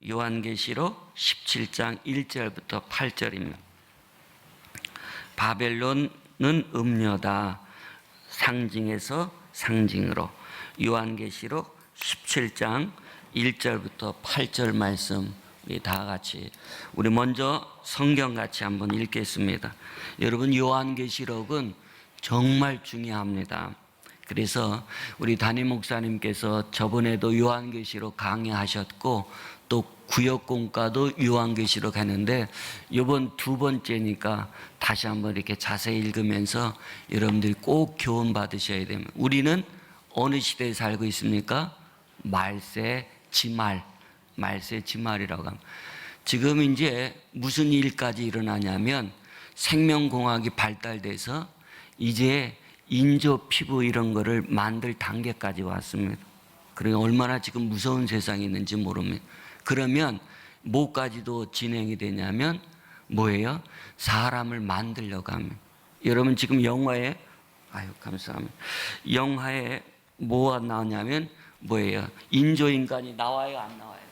요한계시록 17장 1절부터 8절입니다. 바벨론은 음녀다. 상징에서 상징으로. 요한계시록 17장 1절부터 8절 말씀 우리 다 같이, 우리 먼저 성경 같이 한번 읽겠습니다. 여러분, 요한계시록은 정말 중요합니다. 그래서 우리 담임 목사님께서 저번에도 요한계시록 강의하셨고 또 구역공과도 요한계시록 하는데 이번 두 번째니까 다시 한번 이렇게 자세히 읽으면서 여러분들이 꼭 교훈 받으셔야 됩니다. 우리는 어느 시대에 살고 있습니까? 말세 지말이라고 합니다. 지금 이제 무슨 일까지 일어나냐면 생명공학이 발달돼서 이제 인조 피부 이런 거를 만들 단계까지 왔습니다. 그러니 얼마나 지금 무서운 세상이 있는지 모릅니다. 그러면 뭐까지도 진행이 되냐면 뭐예요? 사람을 만들려고 합니다. 여러분 지금 영화에 감사합니다. 영화에 뭐가 나오냐면 뭐예요? 인조인간이 나와요, 안 나와요?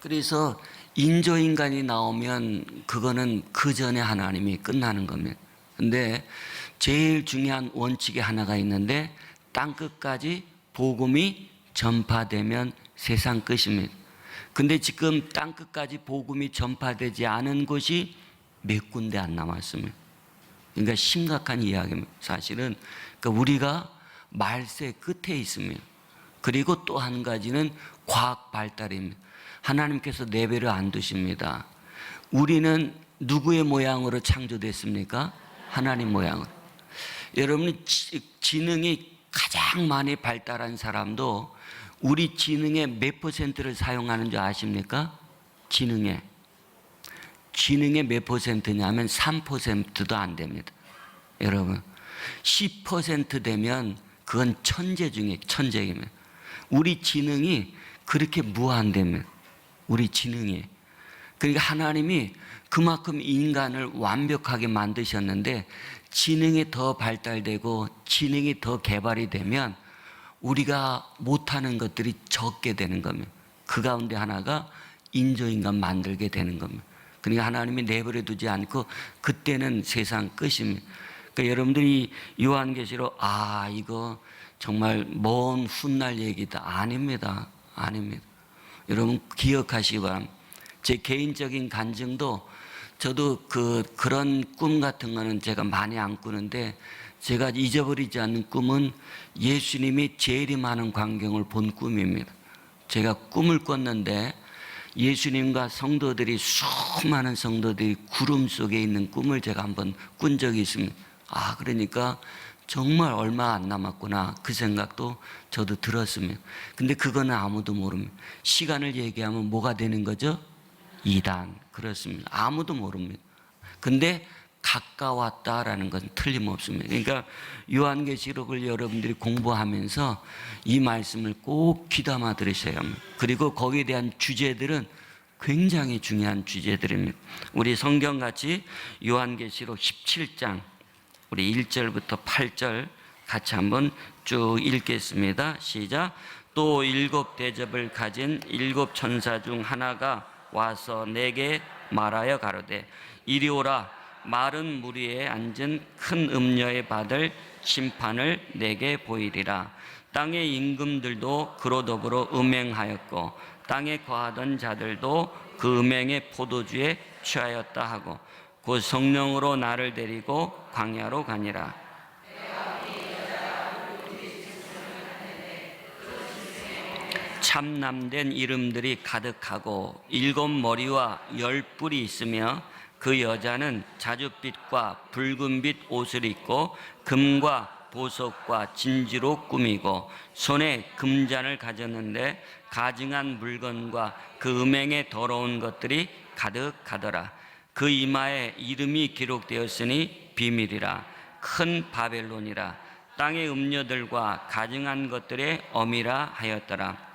그래서 인조인간이 나오면 그거는 그 전에 하나님이 끝나는 겁니다. 근데 제일 중요한 원칙이 하나가 있는데 땅끝까지 복음이 전파되면 세상 끝입니다. 근데 지금 땅끝까지 복음이 전파되지 않은 곳이 몇 군데 안 남았습니다. 그러니까 심각한 이야기입니다. 사실은 그러니까 우리가 말세 끝에 있습니다. 그리고 또 한 가지는 과학 발달입니다. 하나님께서 내버려 안 두십니다. 우리는 누구의 모양으로 창조됐습니까? 하나님 모양으로. 여러분, 지능이 가장 많이 발달한 사람도 우리 지능의 몇 퍼센트를 사용하는 줄 아십니까? 지능의 몇 퍼센트냐면 3%도 안 됩니다. 여러분, 10% 되면 그건 천재 중에 천재입니다. 우리 지능이 그렇게 무한됩니다. 우리 지능이. 그러니까 하나님이 그만큼 인간을 완벽하게 만드셨는데 지능이 더 발달되고 지능이 더 개발이 되면 우리가 못하는 것들이 적게 되는 겁니다. 그 가운데 하나가 인조인간 만들게 되는 겁니다. 그러니까 하나님이 내버려 두지 않고 그때는 세상 끝입니다. 그러니까 여러분들이 요한계시록 이거 정말 먼 훗날 얘기다. 아닙니다. 여러분 기억하시기 바랍니다. 제 개인적인 간증도 저도 그런 꿈 같은 거는 제가 많이 안 꾸는데 제가 잊어버리지 않는 꿈은 예수님이 재림하는 광경을 본 꿈입니다. 제가 꿈을 꿨는데 예수님과 성도들이 수많은 성도들이 구름 속에 있는 꿈을 제가 한번 꾼 적이 있습니다. 그러니까 정말 얼마 안 남았구나 그 생각도 저도 들었습니다. 근데 그거는 아무도 모릅니다. 시간을 얘기하면 뭐가 되는 거죠? 이단. 그렇습니다. 아무도 모릅니다. 근데 가까웠다라는 건 틀림없습니다. 그러니까 요한계시록을 여러분들이 공부하면서 이 말씀을 꼭 귀담아 들으셔야 합니다. 그리고 거기에 대한 주제들은 굉장히 중요한 주제들입니다. 우리 성경같이 요한계시록 17장 우리 1절부터 8절 같이 한번 쭉 읽겠습니다. 시작. 또 7 대접을 가진 7 천사 중 하나가 와서 내게 말하여 가로되 이리 오라. 마른 물 위에 앉은 큰 음녀의 받을 심판을 내게 보이리라. 땅의 임금들도 그로 더불어 음행하였고 땅에 거하던 자들도 그 음행의 포도주에 취하였다 하고 곧 성령으로 나를 데리고 광야로 가니라. 참남된 이름들이 가득하고 7 머리와 10 뿔이 있으며 그 여자는 자줏빛과 붉은빛 옷을 입고 금과 보석과 진주로 꾸미고 손에 금잔을 가졌는데 가증한 물건과 그 음행에 더러운 것들이 가득하더라. 그 이마에 이름이 기록되었으니 비밀이라. 큰 바벨론이라. 땅의 음녀들과 가증한 것들의 어미라 하였더라.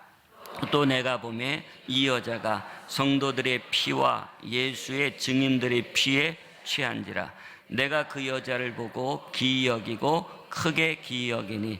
또 내가 보매 이 여자가 성도들의 피와 예수의 증인들의 피에 취한지라. 내가 그 여자를 보고 기이 여기고 크게 기이 여기니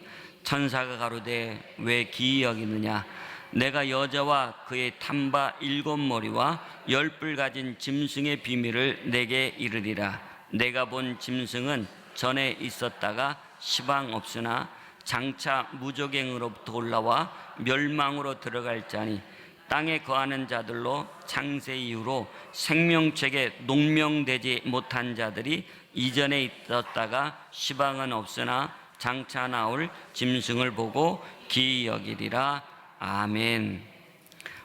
천사가 가로되 왜 기이 여기느냐? 내가 여자와 그의 탐바 7머리와 10뿔 가진 짐승의 비밀을 내게 이르리라. 내가 본 짐승은 전에 있었다가 시방 없으나 장차 무저갱으로부터 올라와 멸망으로 들어갈 자니 땅에 거하는 자들로 창세 이후로 생명책에 농명되지 못한 자들이 이전에 있었다가 시방은 없으나 장차 나올 짐승을 보고 기이 여기리라. 아멘.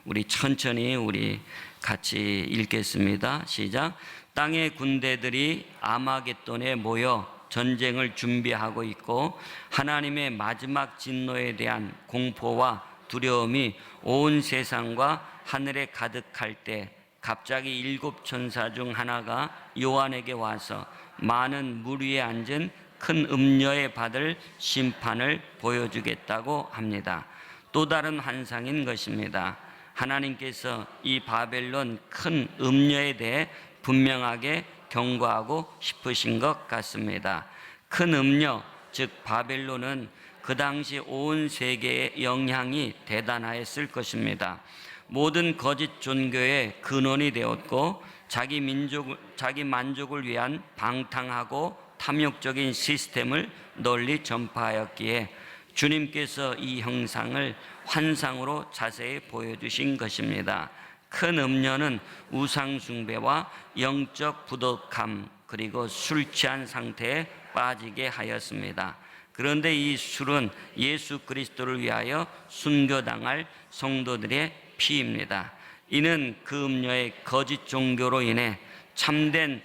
우리 천천히 우리 같이 읽겠습니다. 시작. 땅의 군대들이 아마겟돈에 모여 전쟁을 준비하고 있고 하나님의 마지막 진노에 대한 공포와 두려움이 온 세상과 하늘에 가득할 때 갑자기 7 천사 중 하나가 요한에게 와서 많은 물 위에 앉은 큰 음녀에 받을 심판을 보여주겠다고 합니다. 또 다른 환상인 것입니다. 하나님께서 이 바벨론 큰 음녀에 대해 분명하게 경고하고 싶으신 것 같습니다. 큰 음녀, 즉 바벨론은 그 당시 온 세계의 영향이 대단하였을 것입니다. 모든 거짓 종교의 근원이 되었고 자기 만족을 위한 방탕하고 탐욕적인 시스템을 널리 전파하였기에 주님께서 이 형상을 환상으로 자세히 보여주신 것입니다. 큰 음녀는 우상 숭배와 영적 부덕함 그리고 술 취한 상태에 빠지게 하였습니다. 그런데 이 술은 예수 그리스도를 위하여 순교당할 성도들의 피입니다. 이는 그 음녀의 거짓 종교로 인해 참된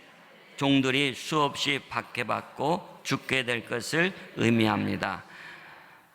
종들이 수없이 박해받고 죽게 될 것을 의미합니다.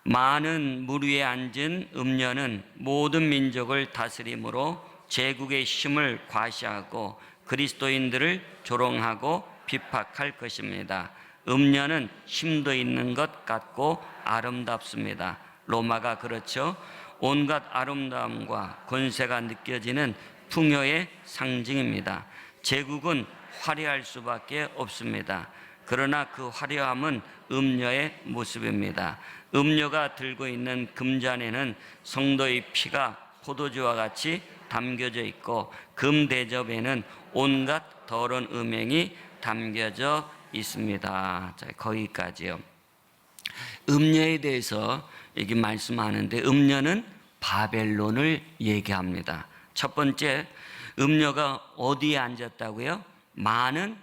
많은 물 위에 앉은 음녀는 모든 민족을 다스림으로 제국의 힘을 과시하고 그리스도인들을 조롱하고 비박할 것입니다. 음녀는 힘도 있는 것 같고 아름답습니다. 로마가 그렇죠. 온갖 아름다움과 권세가 느껴지는 풍요의 상징입니다. 제국은 화려할 수밖에 없습니다. 그러나 그 화려함은 음녀의 모습입니다. 음녀가 들고 있는 금잔에는 성도의 피가 포도주와 같이 담겨져 있고 금 대접에는 온갖 더러운 음행이 담겨져 있습니다. 자, 거기까지요. 음녀에 대해서 여기 말씀하는데 음녀는 바벨론을 얘기합니다. 첫 번째, 음녀가 어디에 앉았다고요? 많은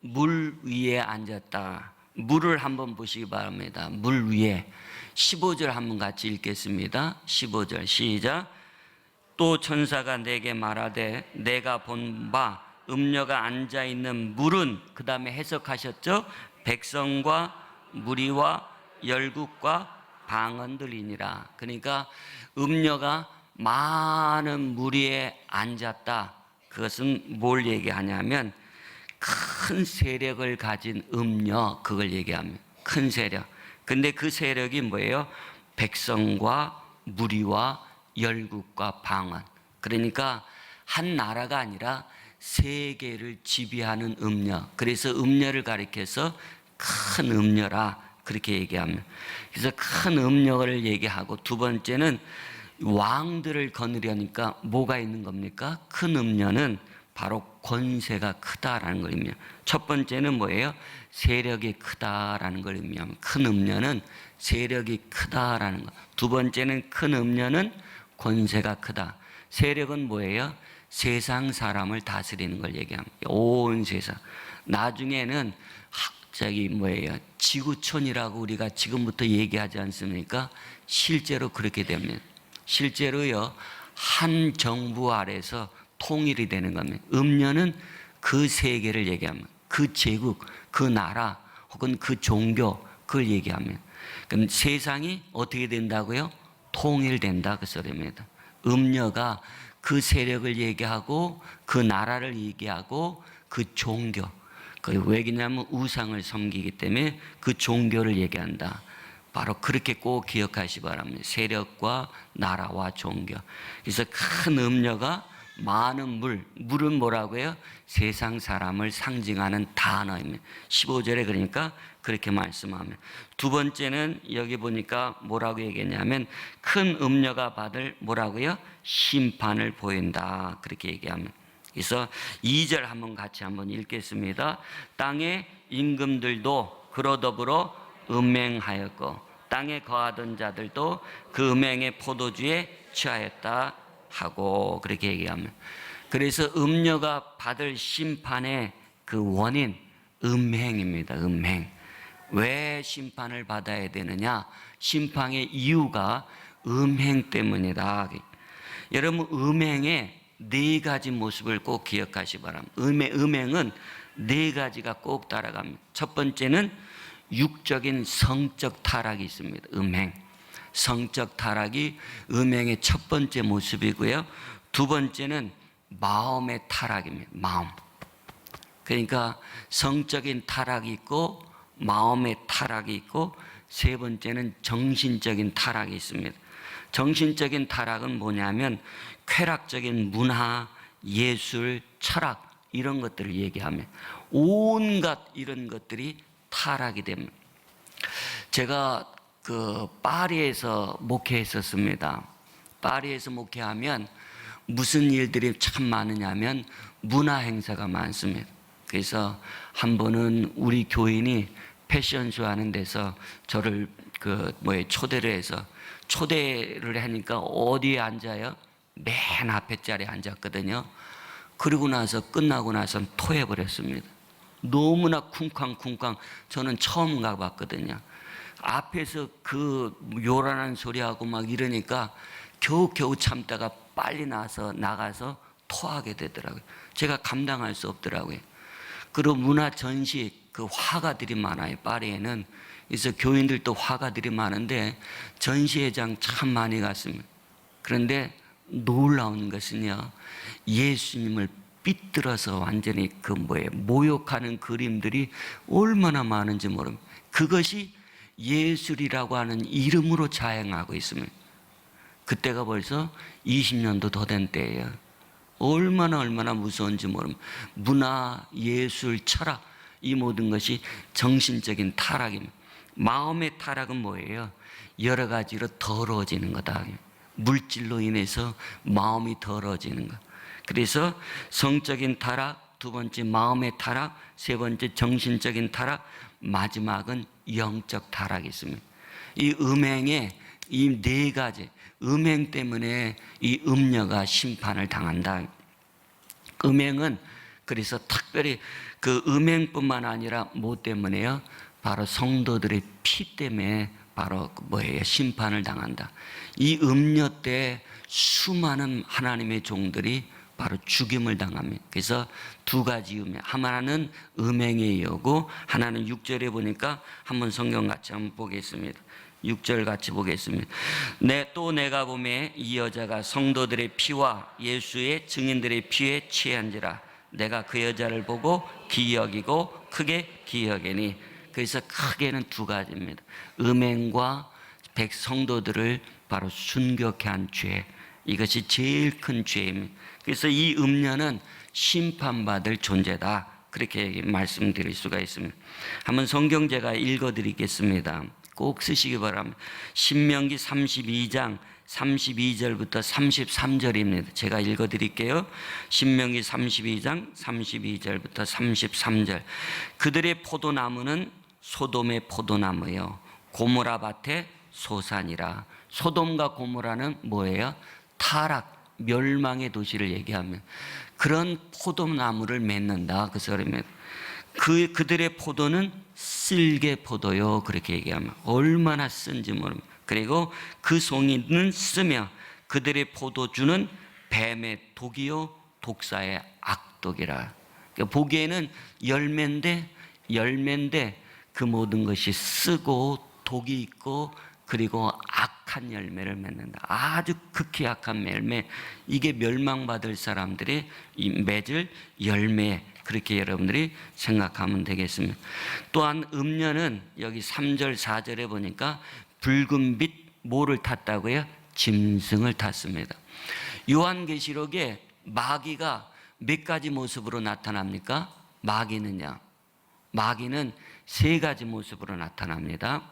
물 위에 앉았다. 물을 한번 보시기 바랍니다. 물 위에. 15절 한번 같이 읽겠습니다. 15절 시작. 또 천사가 내게 말하되 내가 본 바 음녀가 앉아있는 물은, 그 다음에 해석하셨죠? 백성과 무리와 열국과 방언들이니라. 그러니까 음녀가 많은 물 위에 앉았다. 그것은 뭘 얘기하냐면 큰 세력을 가진 음녀, 그걸 얘기합니다. 큰 세력. 근데 그 세력이 뭐예요? 백성과 무리와 열국과 방언. 그러니까 한 나라가 아니라 세계를 지배하는 음녀. 그래서 음녀를 가리켜서 큰 음녀라 그렇게 얘기합니다. 그래서 큰 음녀를 얘기하고, 두 번째는 왕들을 거느려니까 뭐가 있는 겁니까? 큰 음녀는 바로 권세가 크다라는 걸 의미합니다. 첫 번째는 뭐예요? 세력이 크다라는 걸 의미합니다. 큰 음녀는 세력이 크다라는 것. 두 번째는 큰 음녀는 권세가 크다. 세력은 뭐예요? 세상 사람을 다스리는 걸 얘기합니다. 온 세상. 나중에는 지구촌이라고 우리가 지금부터 얘기하지 않습니까? 실제로 그렇게 됩니다. 실제로요, 한 정부 아래서 통일이 되는 겁니다. 음녀는 그 세계를 얘기합니다. 그 제국, 그 나라, 혹은 그 종교, 그걸 얘기합니다. 그럼 세상이 어떻게 된다고요? 통일된다, 그 소리입니다. 음녀가 그 세력을 얘기하고, 그 나라를 얘기하고, 그 종교. 왜냐하면 우상을 섬기기 때문에 그 종교를 얘기한다. 바로 그렇게 꼭 기억하시 바랍니다. 세력과 나라와 종교. 그래서 큰 음녀가 많은 물은 뭐라고요? 세상 사람을 상징하는 단어입니다. 15절에 그러니까 그렇게 말씀하면. 두 번째는 여기 보니까 뭐라고 얘기했냐면 큰 음녀가 받을 뭐라고요? 심판을 보인다. 그렇게 얘기하면. 그래서 2절 한번 같이 한번 읽겠습니다. 땅의 임금들도 그로 더불어 음행하였고 땅에 거하던 자들도 그 음행의 포도주에 취하였다 하고 그렇게 얘기하면. 그래서 음녀가 받을 심판의 그 원인 음행입니다. 음행. 왜 심판을 받아야 되느냐? 심판의 이유가 음행 때문이다. 여러분 음행의 네 가지 모습을 꼭 기억하시 바랍니다. 음행은 네 가지가 꼭 따라갑니다. 첫 번째는 육적인 성적 타락이 있습니다. 음행. 성적 타락이 음행의 첫 번째 모습이고요. 두 번째는 마음의 타락입니다. 마음. 그러니까 성적인 타락이 있고 마음의 타락이 있고 세 번째는 정신적인 타락이 있습니다. 정신적인 타락은 뭐냐면 쾌락적인 문화, 예술, 철학 이런 것들을 얘기하면 온갖 이런 것들이 타락이 됩니다. 제가 파리에서 목회했었습니다. 파리에서 목회하면 무슨 일들이 참 많으냐면 문화 행사가 많습니다. 그래서 한 번은 우리 교인이 패션쇼 하는 데서 저를 초대를 해서 초대를 하니까 어디에 앉아요? 맨 앞에 자리에 앉았거든요. 그러고 나서 끝나고 나서 토해버렸습니다. 너무나 쿵쾅쿵쾅. 저는 처음 가봤거든요. 앞에서 그 요란한 소리하고 막 이러니까 겨우 참다가 빨리 나가서 토하게 되더라고요. 제가 감당할 수 없더라고요. 그리고 문화 전시 그 화가들이 많아요. 파리에는. 그래서 교인들도 화가들이 많은데 전시회장 참 많이 갔습니다. 그런데 놀라운 것은요, 예수님을 삐뚤어서 완전히 모욕하는 그림들이 얼마나 많은지 모릅니다. 그것이 예술이라고 하는 이름으로 자행하고 있습니다. 그때가 벌써 20년도 더 된 때예요. 얼마나 무서운지 모릅니다. 문화, 예술, 철학 이 모든 것이 정신적인 타락입니다. 마음의 타락은 뭐예요? 여러 가지로 더러워지는 거다. 물질로 인해서 마음이 더러워지는 것. 그래서 성적인 타락, 두 번째 마음의 타락, 세 번째 정신적인 타락, 마지막은 영적 타락이 있습니다. 이 음행의 이 네 가지, 음행 때문에 이 음녀가 심판을 당한다. 음행은 그래서 특별히 그 음행뿐만 아니라 뭐 때문에요? 바로 성도들의 피 때문에 바로 심판을 당한다. 이 음녀 때 수많은 하나님의 종들이 바로 죽임을 당합니다. 그래서 두 가지 음행, 하나는 음행의 여고, 하나는 6절에 보니까 한번 성경 같이 한번 보겠습니다. 6절 같이 보겠습니다. 또 내가 보매 이 여자가 성도들의 피와 예수의 증인들의 피에 취한지라 내가 그 여자를 보고 기여기고 크게 기여하니. 그래서 크게는 두 가지입니다. 음행과 백성도들을 바로 순교케 한 죄, 이것이 제일 큰 죄입니다. 그래서 이 음녀는 심판받을 존재다, 그렇게 말씀드릴 수가 있습니다. 한번 성경 제가 읽어드리겠습니다. 꼭 쓰시기 바랍니다. 신명기 32장 32절부터 33절입니다. 제가 읽어드릴게요. 신명기 32장 32절부터 33절. 그들의 포도나무는 소돔의 포도나무요 고모라 밭의 소산이라. 소돔과 고모라는 뭐예요? 타락, 멸망의 도시를 얘기하면 그런 포도나무를 맺는다, 그 소리입니다. 그들의 포도는 쓸개 포도요, 그렇게 얘기하면 얼마나 쓴지 모릅니다. 그리고 그 송이는 쓰며 그들의 포도주는 뱀의 독이요 독사의 악독이라. 그러니까 보기에는 열매인데 그 모든 것이 쓰고 독이 있고 그리고 악한 열매를 맺는다. 아주 극히 악한 열매. 이게 멸망받을 사람들이 맺을 열매, 그렇게 여러분들이 생각하면 되겠습니다. 또한 음녀는 여기 3절 4절에 보니까 붉은 빛 뭐를 탔다고요? 짐승을 탔습니다. 요한계시록에 마귀가 몇 가지 모습으로 나타납니까? 마귀는요. 마귀는 세 가지 모습으로 나타납니다.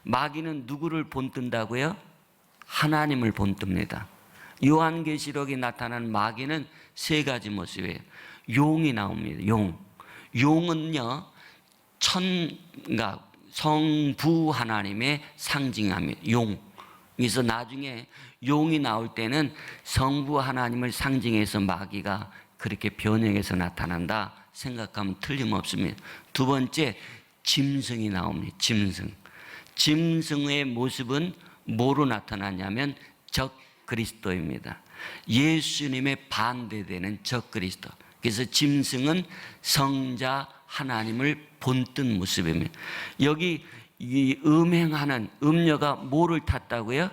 마귀는 누구를 본뜬다고요? 하나님을 본뜹니다. 요한계시록에 나타난 마귀는 세 가지 모습이에요. 용이 나옵니다. 용은요, 성부 하나님의 상징합니다. 그래서 나중에 용이 나올 때는 성부 하나님을 상징해서 마귀가 그렇게 변형해서 나타난다 생각하면 틀림없습니다. 두 번째, 짐승이 나옵니다. 짐승의 모습은 뭐로 나타나냐면 적 그리스도입니다. 예수님의 반대되는 적 그리스도. 그래서 짐승은 성자 하나님을 본뜬 모습입니다. 여기 이 음행하는 음녀가 뭐를 탔다고요?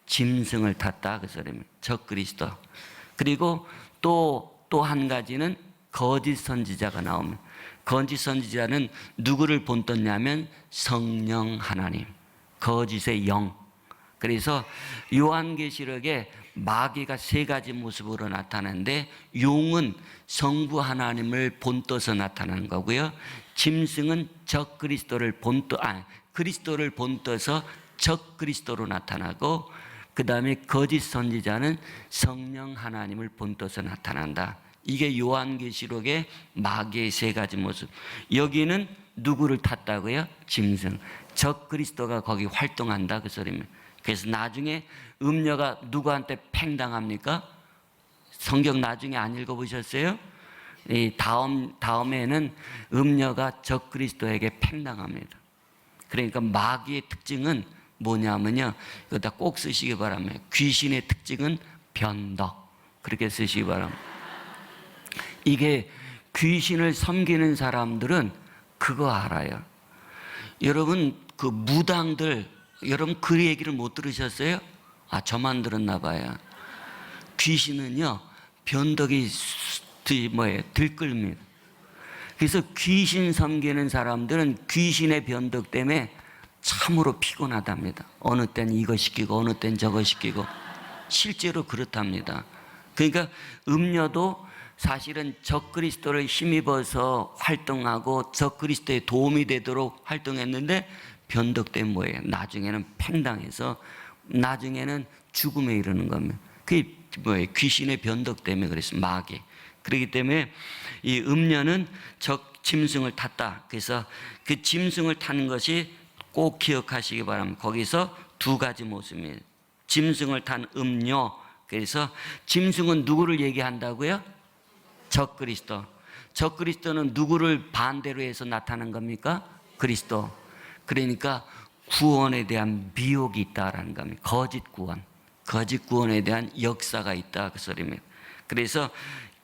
짐승을 탔다 그 소리입니다. 적 그리스도. 그리고 또 한 가지는 거짓 선지자가 나옵니다. 거짓 선지자는 누구를 본떴냐면 성령 하나님, 거짓의 영. 그래서 요한계시록에 마귀가 세 가지 모습으로 나타나는데, 용은 성부 하나님을 본떠서 나타나는 거고요. 짐승은 적 그리스도를 그리스도를 본떠서 적 그리스도로 나타나고, 그 다음에 거짓 선지자는 성령 하나님을 본떠서 나타난다. 이게 요한계시록의 마귀의 세 가지 모습. 여기는 누구를 탔다고요? 짐승. 적 그리스도가 거기 활동한다 그 소리입니다. 그래서 나중에 음녀가 누구한테 팽당합니까? 성경 나중에 안 읽어보셨어요? 이 다음에는 음녀가 적 그리스도에게 팽당합니다. 그러니까 마귀의 특징은 뭐냐면요, 이거 다 꼭 쓰시기 바랍니다. 귀신의 특징은 변덕. 그렇게 쓰시기 바랍니다. 이게 귀신을 섬기는 사람들은 그거 알아요. 여러분, 그 무당들, 여러분 그 얘기를 못 들으셨어요? 저만 들었나 봐요. 귀신은요, 변덕이 들끓습니다. 그래서 귀신 섬기는 사람들은 귀신의 변덕 때문에 참으로 피곤하답니다. 어느 땐 이거 시키고 어느 땐 저거 시키고. 실제로 그렇답니다. 그러니까 음녀도 사실은 적그리스도를 힘입어서 활동하고 적그리스도에 도움이 되도록 활동했는데, 변덕 때문에 뭐예요? 나중에는 팽당해서 나중에는 죽음에 이르는 겁니다. 그게 뭐예요? 귀신의 변덕 때문에 그랬어요. 마귀. 그렇기 때문에 이 음녀는 적 짐승을 탔다. 그래서 그 짐승을 타는 것이 꼭 기억하시기 바랍니다. 거기서 두 가지 모습이에요. 짐승을 탄 음녀. 그래서 짐승은 누구를 얘기한다고요? 적그리스도. 적그리스도는 누구를 반대로 해서 나타난 겁니까? 그리스도. 그러니까 구원에 대한 미혹이 있다라는 겁니다. 거짓 구원에 대한 역사가 있다 그 소리입니다. 그래서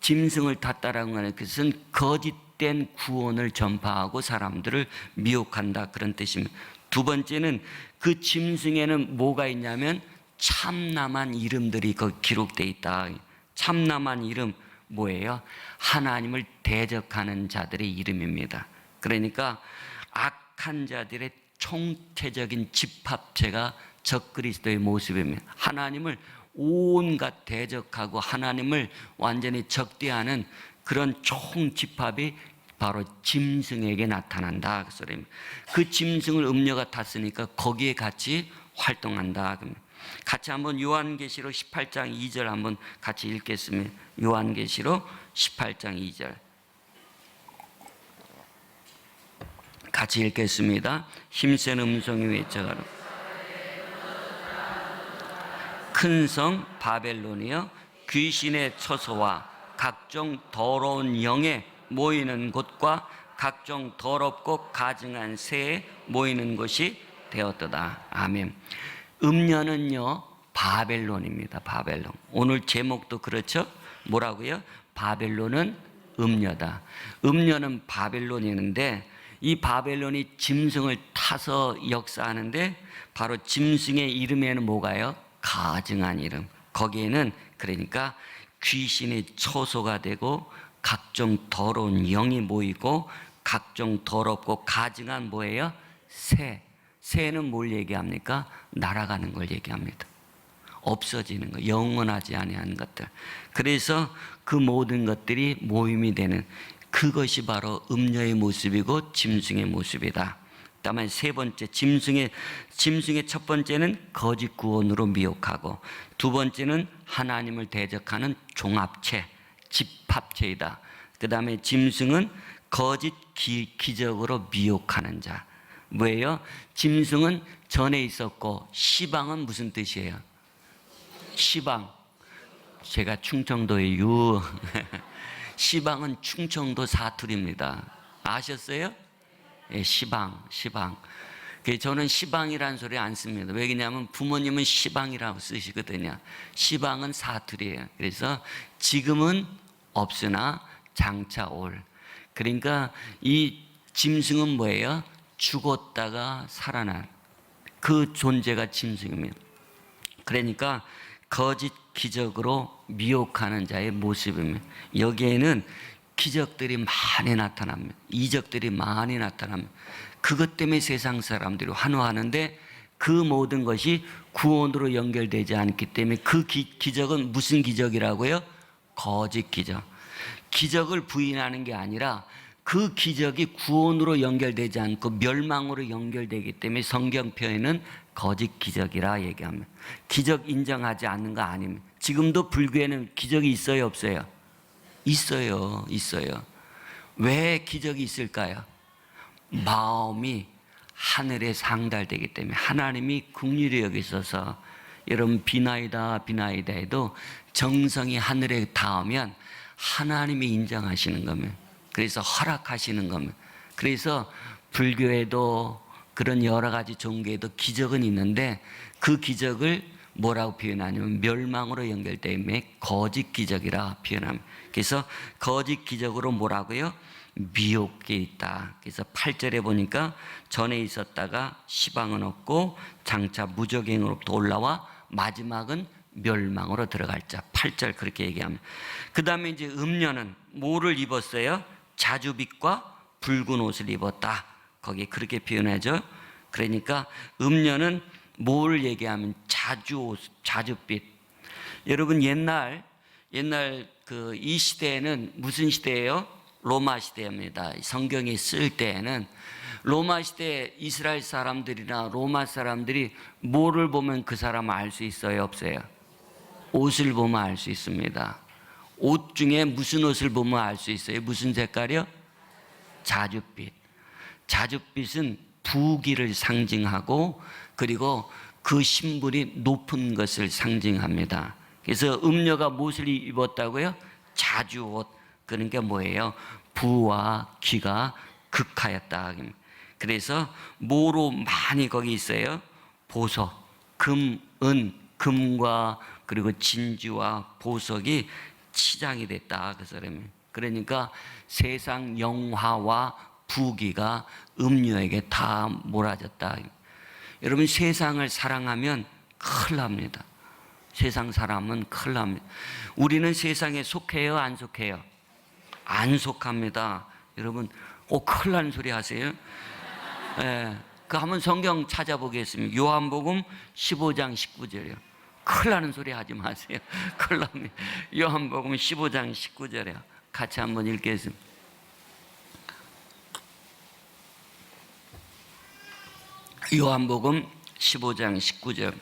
짐승을 탔다라는 것은 그것은 거짓된 구원을 전파하고 사람들을 미혹한다 그런 뜻입니다. 두 번째는 그 짐승에는 뭐가 있냐면 참남한 이름들이 거기 기록되어 있다. 참남한 이름 뭐예요? 하나님을 대적하는 자들의 이름입니다. 그러니까 악한 자들의 총체적인 집합체가 적그리스도의 모습입니다. 하나님을 온갖 대적하고 하나님을 완전히 적대하는 그런 총집합이 바로 짐승에게 나타난다 그 소리입니다. 그 짐승을 음녀가 탔으니까 거기에 같이 활동한다. 같이 한번 요한계시록 18장 2절 한번 같이 읽겠습니다. 요한계시록 18장 2절 같이 읽겠습니다. 힘센 음성이 외쳐가라. 큰 성 바벨론이여, 귀신의 처소와 각종 더러운 영에 모이는 곳과 각종 더럽고 가증한 새에 모이는 곳이 되었도다. 아멘. 음녀는요, 바벨론입니다. 바벨론. 오늘 제목도 그렇죠? 뭐라고요? 바벨론은 음녀다. 음녀는 바벨론이었는데, 이 바벨론이 짐승을 타서 역사하는데, 바로 짐승의 이름에는 뭐가요? 가증한 이름. 거기에는 그러니까 귀신의 처소가 되고 각종 더러운 영이 모이고 각종 더럽고 가증한 뭐예요? 새는 뭘 얘기합니까? 날아가는 걸 얘기합니다. 없어지는 거, 영원하지 아니한 것들. 그래서 그 모든 것들이 모임이 되는 그것이 바로 음녀의 모습이고 짐승의 모습이다. 다만 세 번째, 짐승의 첫 번째는 거짓 구원으로 미혹하고, 두 번째는 하나님을 대적하는 종합체, 집합체이다. 그 다음에 짐승은 거짓 기적으로 미혹하는 자. 뭐예요? 짐승은 전에 있었고, 시방은 무슨 뜻이에요? 시방. 제가 충청도의 시방은 충청도 사투리입니다. 아셨어요? 예, 시방. 저는 시방이라는 소리 안 씁니다. 왜냐하면 부모님은 시방이라고 쓰시거든요. 시방은 사투리예요. 그래서 지금은 없으나 장차 올. 그러니까 이 짐승은 뭐예요? 죽었다가 살아난 그 존재가 짐승입니다. 그러니까 거짓 기적으로 미혹하는 자의 모습입니다. 여기에는 기적들이 많이 나타납니다. 이적들이 많이 나타납니다. 그것 때문에 세상 사람들이 환호하는데, 그 모든 것이 구원으로 연결되지 않기 때문에 그 기적은 무슨 기적이라고요? 거짓 기적. 기적을 부인하는 게 아니라 그 기적이 구원으로 연결되지 않고 멸망으로 연결되기 때문에 성경 표현은 거짓 기적이라 얘기합니다. 기적 인정하지 않는 거 아닙니다. 지금도 불교에는 기적이 있어요, 없어요? 있어요. 왜 기적이 있을까요? 마음이 하늘에 상달되기 때문에. 하나님이 긍휼히 여기셔서, 여러분 비나이다 해도 정성이 하늘에 닿으면 하나님이 인정하시는 겁니다. 그래서 허락하시는 겁니다. 그래서 불교에도 그런 여러 가지 종교에도 기적은 있는데, 그 기적을 뭐라고 표현하냐면 멸망으로 연결되며 거짓 기적이라 표현합니다. 그래서 거짓 기적으로 뭐라고요? 미혹이 있다. 그래서 8절에 보니까 전에 있었다가 시방은 없고 장차 무적행으로부터 올라와 마지막은 멸망으로 들어갈 자. 8절 그렇게 얘기합니다. 그 다음에 이제 음녀는 뭐를 입었어요? 자주빛과 붉은 옷을 입었다. 거기 그렇게 표현하죠. 그러니까 음녀는 뭘 얘기하면 자주빛. 여러분 옛날 이 시대에는 무슨 시대예요? 로마 시대입니다. 성경이 쓸 때에는 로마 시대 이스라엘 사람들이나 로마 사람들이 뭐를 보면 그 사람을 알 수 있어요, 없어요? 옷을 보면 알 수 있습니다. 옷 중에 무슨 옷을 보면 알 수 있어요? 무슨 색깔이요? 자주빛. 자주빛은 부귀를 상징하고, 그리고 그 신분이 높은 것을 상징합니다. 그래서 음녀가 무엇을 입었다고요? 자주옷. 그러니까 뭐예요? 부와 귀가 극하였다. 그래서 뭐로 많이 거기 있어요? 보석, 금, 은, 금과 그리고 진주와 보석이 치장이 됐다. 그 사람이. 그러니까 세상 영화와 부귀가 음녀에게 다 몰아졌다. 여러분 세상을 사랑하면 큰일 납니다. 세상 사람은 큰일 납니다. 우리는 세상에 속해요, 안 속해요? 안 속합니다. 여러분 큰일 나는 소리 하세요? 예, 그 한번 성경 찾아보겠습니다. 요한복음 15장 19절이요. 큰일 나는 소리 하지 마세요. 큰일 납니다. 요한복음 15장 19절이요. 같이 한번 읽겠습니다. 요한복음 15장 19절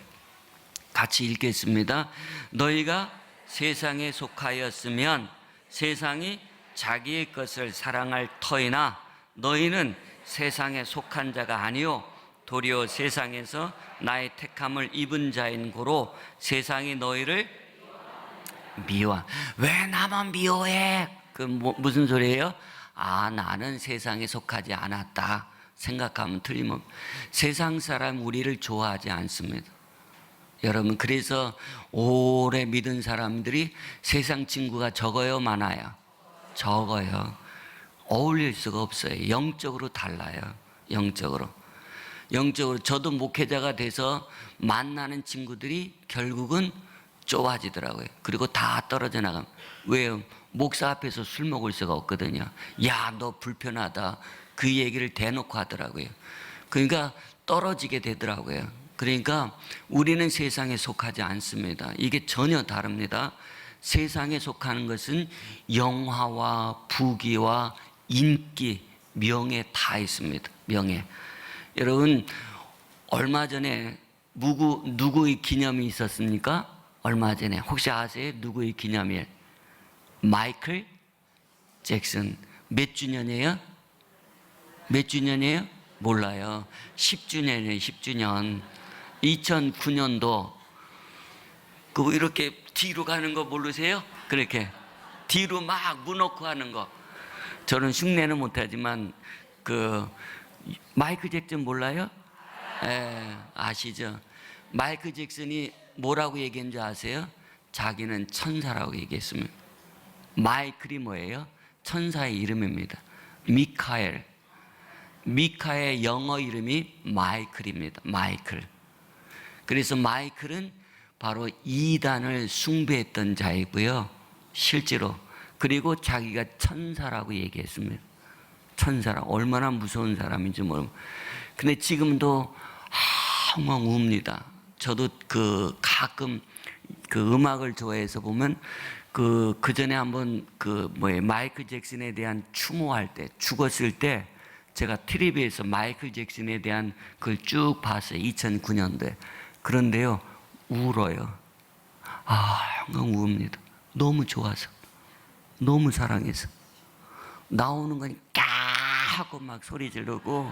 같이 읽겠습니다. 너희가 세상에 속하였으면 세상이 자기의 것을 사랑할 터이나 너희는 세상에 속한 자가 아니요 도리어 세상에서 나의 택함을 입은 자인 고로 세상이 너희를 미워. 왜 나만 미워해? 무슨 소리예요? 나는 세상에 속하지 않았다 생각하면 틀림없습니다. 세상 사람 우리를 좋아하지 않습니다. 여러분 그래서 오래 믿은 사람들이 세상 친구가 적어요, 많아요? 적어요. 어울릴 수가 없어요. 영적으로 달라요. 영적으로 저도 목회자가 돼서 만나는 친구들이 결국은 좁아지더라고요. 그리고 다 떨어져 나갑니다. 왜요? 목사 앞에서 술 먹을 수가 없거든요. 야, 너 불편하다. 그 얘기를 대놓고 하더라고요. 그러니까 떨어지게 되더라고요. 그러니까 우리는 세상에 속하지 않습니다. 이게 전혀 다릅니다. 세상에 속하는 것은 영화와 부귀와 인기, 명예 다 있습니다. 명예. 여러분, 얼마 전에 누구의 기념이 있었습니까? 얼마 전에 혹시 아세요? 누구의 기념일? 마이클 잭슨. 몇 주년이에요? 몇 주년이에요? 몰라요. 10주년이에요. 10주년. 2009년도 그 이렇게 뒤로 가는 거 모르세요? 그렇게 뒤로 막 무너고 하는 거. 저는 흉내는 못하지만 그 마이클 잭슨 몰라요? 예, 아시죠? 마이클 잭슨이 뭐라고 얘기한 줄 아세요? 자기는 천사라고 얘기했습니다. 마이클이 뭐예요? 천사의 이름입니다. 미카엘 영어 이름이 마이클입니다. 마이클. 그래서 마이클은 바로 이단을 숭배했던 자이고요. 실제로. 그리고 자기가 천사라고 얘기했습니다. 천사라. 얼마나 무서운 사람인지 모르고. 근데 지금도 엉엉 웁니다. 저도 가끔 음악을 좋아해서 보면 그 전에 한번 마이클 잭슨에 대한 추모할 때, 죽었을 때 제가 TV에서 마이클 잭슨에 대한 그걸 쭉 봤어요. 2009년도에. 그런데요, 울어요. 엉엉 웁니다. 너무 좋아서, 너무 사랑해서. 나오는 거니 까 하고 막 소리 지르고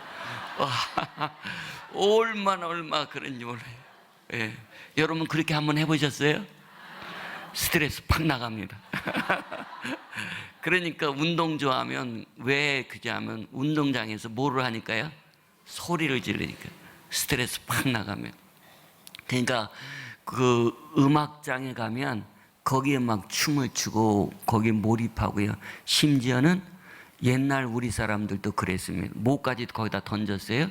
얼마나 그런지 몰라요. 예. 여러분 그렇게 한번 해보셨어요? 스트레스 팍 나갑니다. 그러니까 운동 좋아하면 왜 그게 하면 운동장에서 뭐를 하니까요? 소리를 지르니까 스트레스 팍 나가면. 그러니까 그 음악장에 가면 거기에 막 춤을 추고 거기에 몰입하고요. 심지어는 옛날 우리 사람들도 그랬습니다. 뭐까지 거기다 던졌어요?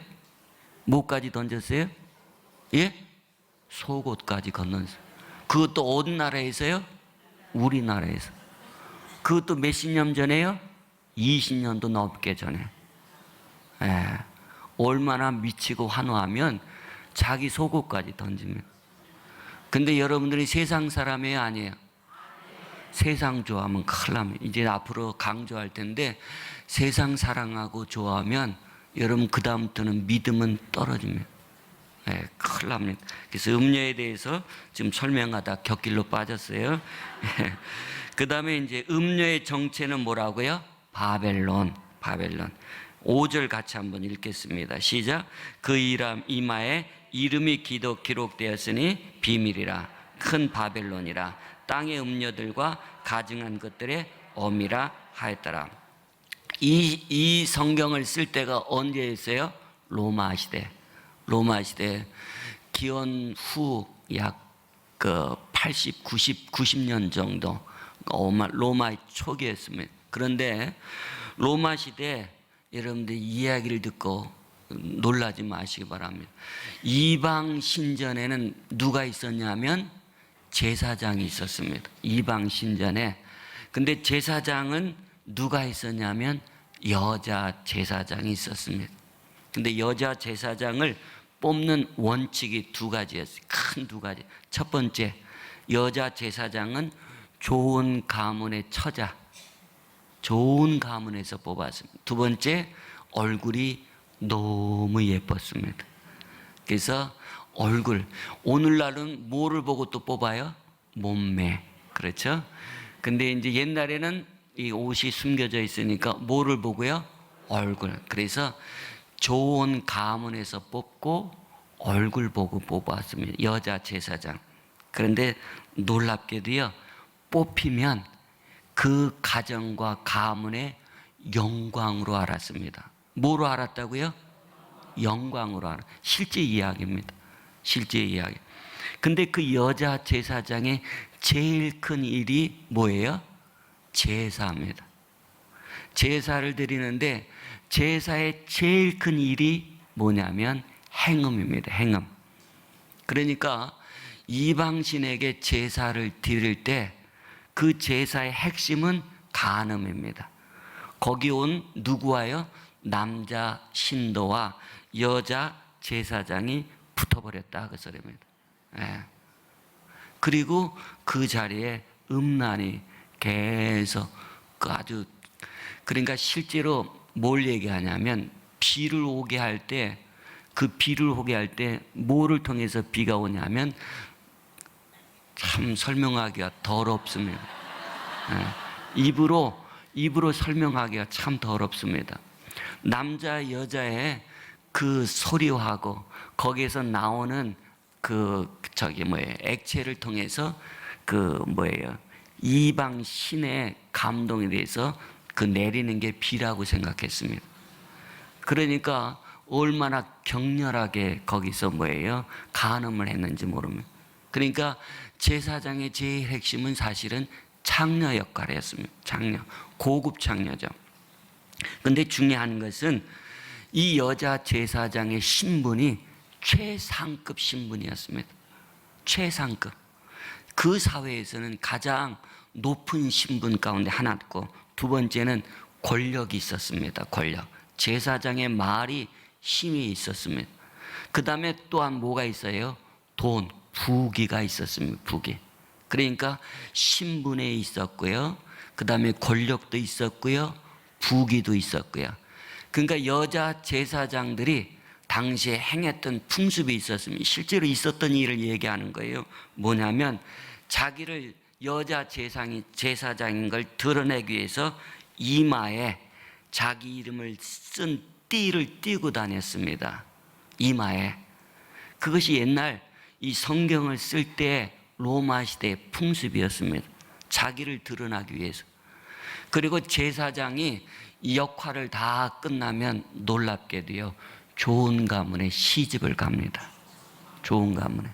뭐까지 던졌어요? 예? 속옷까지 건넜어요. 그것도 어느 나라에서요? 우리나라에서. 그것도 몇십 년 전에요? 20년도 넘게 전에. 예. 얼마나 미치고 환호하면 자기 속옷까지 던지면. 근데 여러분들이 세상 사람이에요? 아니에요? 세상 좋아하면 큰일 납니다. 이제 앞으로 강조할 텐데 세상 사랑하고 좋아하면 여러분 그 다음부터는 믿음은 떨어집니다. 네, 큰일 납니다. 그래서 음료에 대해서 지금 설명하다 곁길로 빠졌어요. 그 다음에 이제 음료의 정체는 뭐라고요? 바벨론. 5절 같이 한번 읽겠습니다. 시작. 그 이마에 이름이 기록되었으니 비밀이라. 큰 바벨론이라. 땅의 음료들과 가증한 것들의 어미라 하였더라. 이 성경을 쓸 때가 언제였어요? 로마 시대. 기원 후 약 80, 90년 정도 로마의 초기였습니다. 그런데 로마 시대 여러분들 이야기를 듣고 놀라지 마시기 바랍니다. 이방 신전에는 누가 있었냐면 제사장이 있었습니다. 이방 신전에. 근데 제사장은 누가 있었냐면 여자 제사장이 있었습니다. 근데 여자 제사장을 뽑는 원칙이 두 가지였어요. 큰 두 가지. 첫 번째, 여자 제사장은 좋은 가문의 처자, 좋은 가문에서 뽑았습니다. 두 번째, 얼굴이 너무 예뻤습니다. 그래서 얼굴, 오늘날은 뭐를 보고 또 뽑아요? 몸매. 그렇죠? 근데 이제 옛날에는 이 옷이 숨겨져 있으니까 뭐를 보고요? 얼굴. 그래서 좋은 가문에서 뽑고 얼굴 보고 뽑았습니다. 여자 제사장. 그런데 놀랍게도요, 뽑히면 그 가정과 가문의 영광으로 알았습니다. 뭐로 알았다고요? 영광으로 알았어요. 실제 이야기입니다. 실제 이야기. 근데 그 여자 제사장의 제일 큰 일이 뭐예요? 제사입니다. 제사를 드리는데 제사의 제일 큰 일이 뭐냐면 행음입니다. 행음. 그러니까 이방신에게 제사를 드릴 때 그 제사의 핵심은 간음입니다. 거기 온 누구와요? 남자 신도와 여자 제사장이 붙어버렸다 그 소리입니다. 예. 그리고 그 자리에 음란이 계속 그 아주, 그러니까 실제로 뭘 얘기하냐면 비를 오게 할 때, 그 비를 오게 할 때 뭐를 통해서 비가 오냐면 참 설명하기가 더럽습니다. 예. 입으로 설명하기가 참 더럽습니다. 남자 여자의 그 소리하고 거기에서 나오는 액체를 통해서 이방 신의 감동에 대해서 그 내리는 게 비라고 생각했습니다. 그러니까 얼마나 격렬하게 거기서 간음을 했는지 모릅니다. 그러니까 제사장의 제일 핵심은 사실은 창녀 역할이었습니다. 창녀, 고급 창녀죠. 근데 중요한 것은 이 여자 제사장의 신분이 최상급 신분이었습니다. 최상급. 그 사회에서는 가장 높은 신분 가운데 하나였고, 두 번째는 권력이 있었습니다. 권력. 제사장의 말이 힘이 있었습니다. 그 다음에 또한 뭐가 있어요? 돈, 부귀가 있었습니다. 부귀. 그러니까 신분에 있었고요. 그 다음에 권력도 있었고요. 부귀도 있었고요. 그러니까 여자 제사장들이 당시에 행했던 풍습이 있었습니다. 실제로 있었던 일을 얘기하는 거예요. 뭐냐면 자기를 여자 제사장인 걸 드러내기 위해서 이마에 자기 이름을 쓴 띠를 띠고 다녔습니다. 이마에. 그것이 옛날 이 성경을 쓸 때 로마 시대의 풍습이었습니다. 자기를 드러나기 위해서. 그리고 제사장이 이 역할을 다 끝나면 놀랍게도요, 좋은 가문에 시집을 갑니다. 좋은 가문에.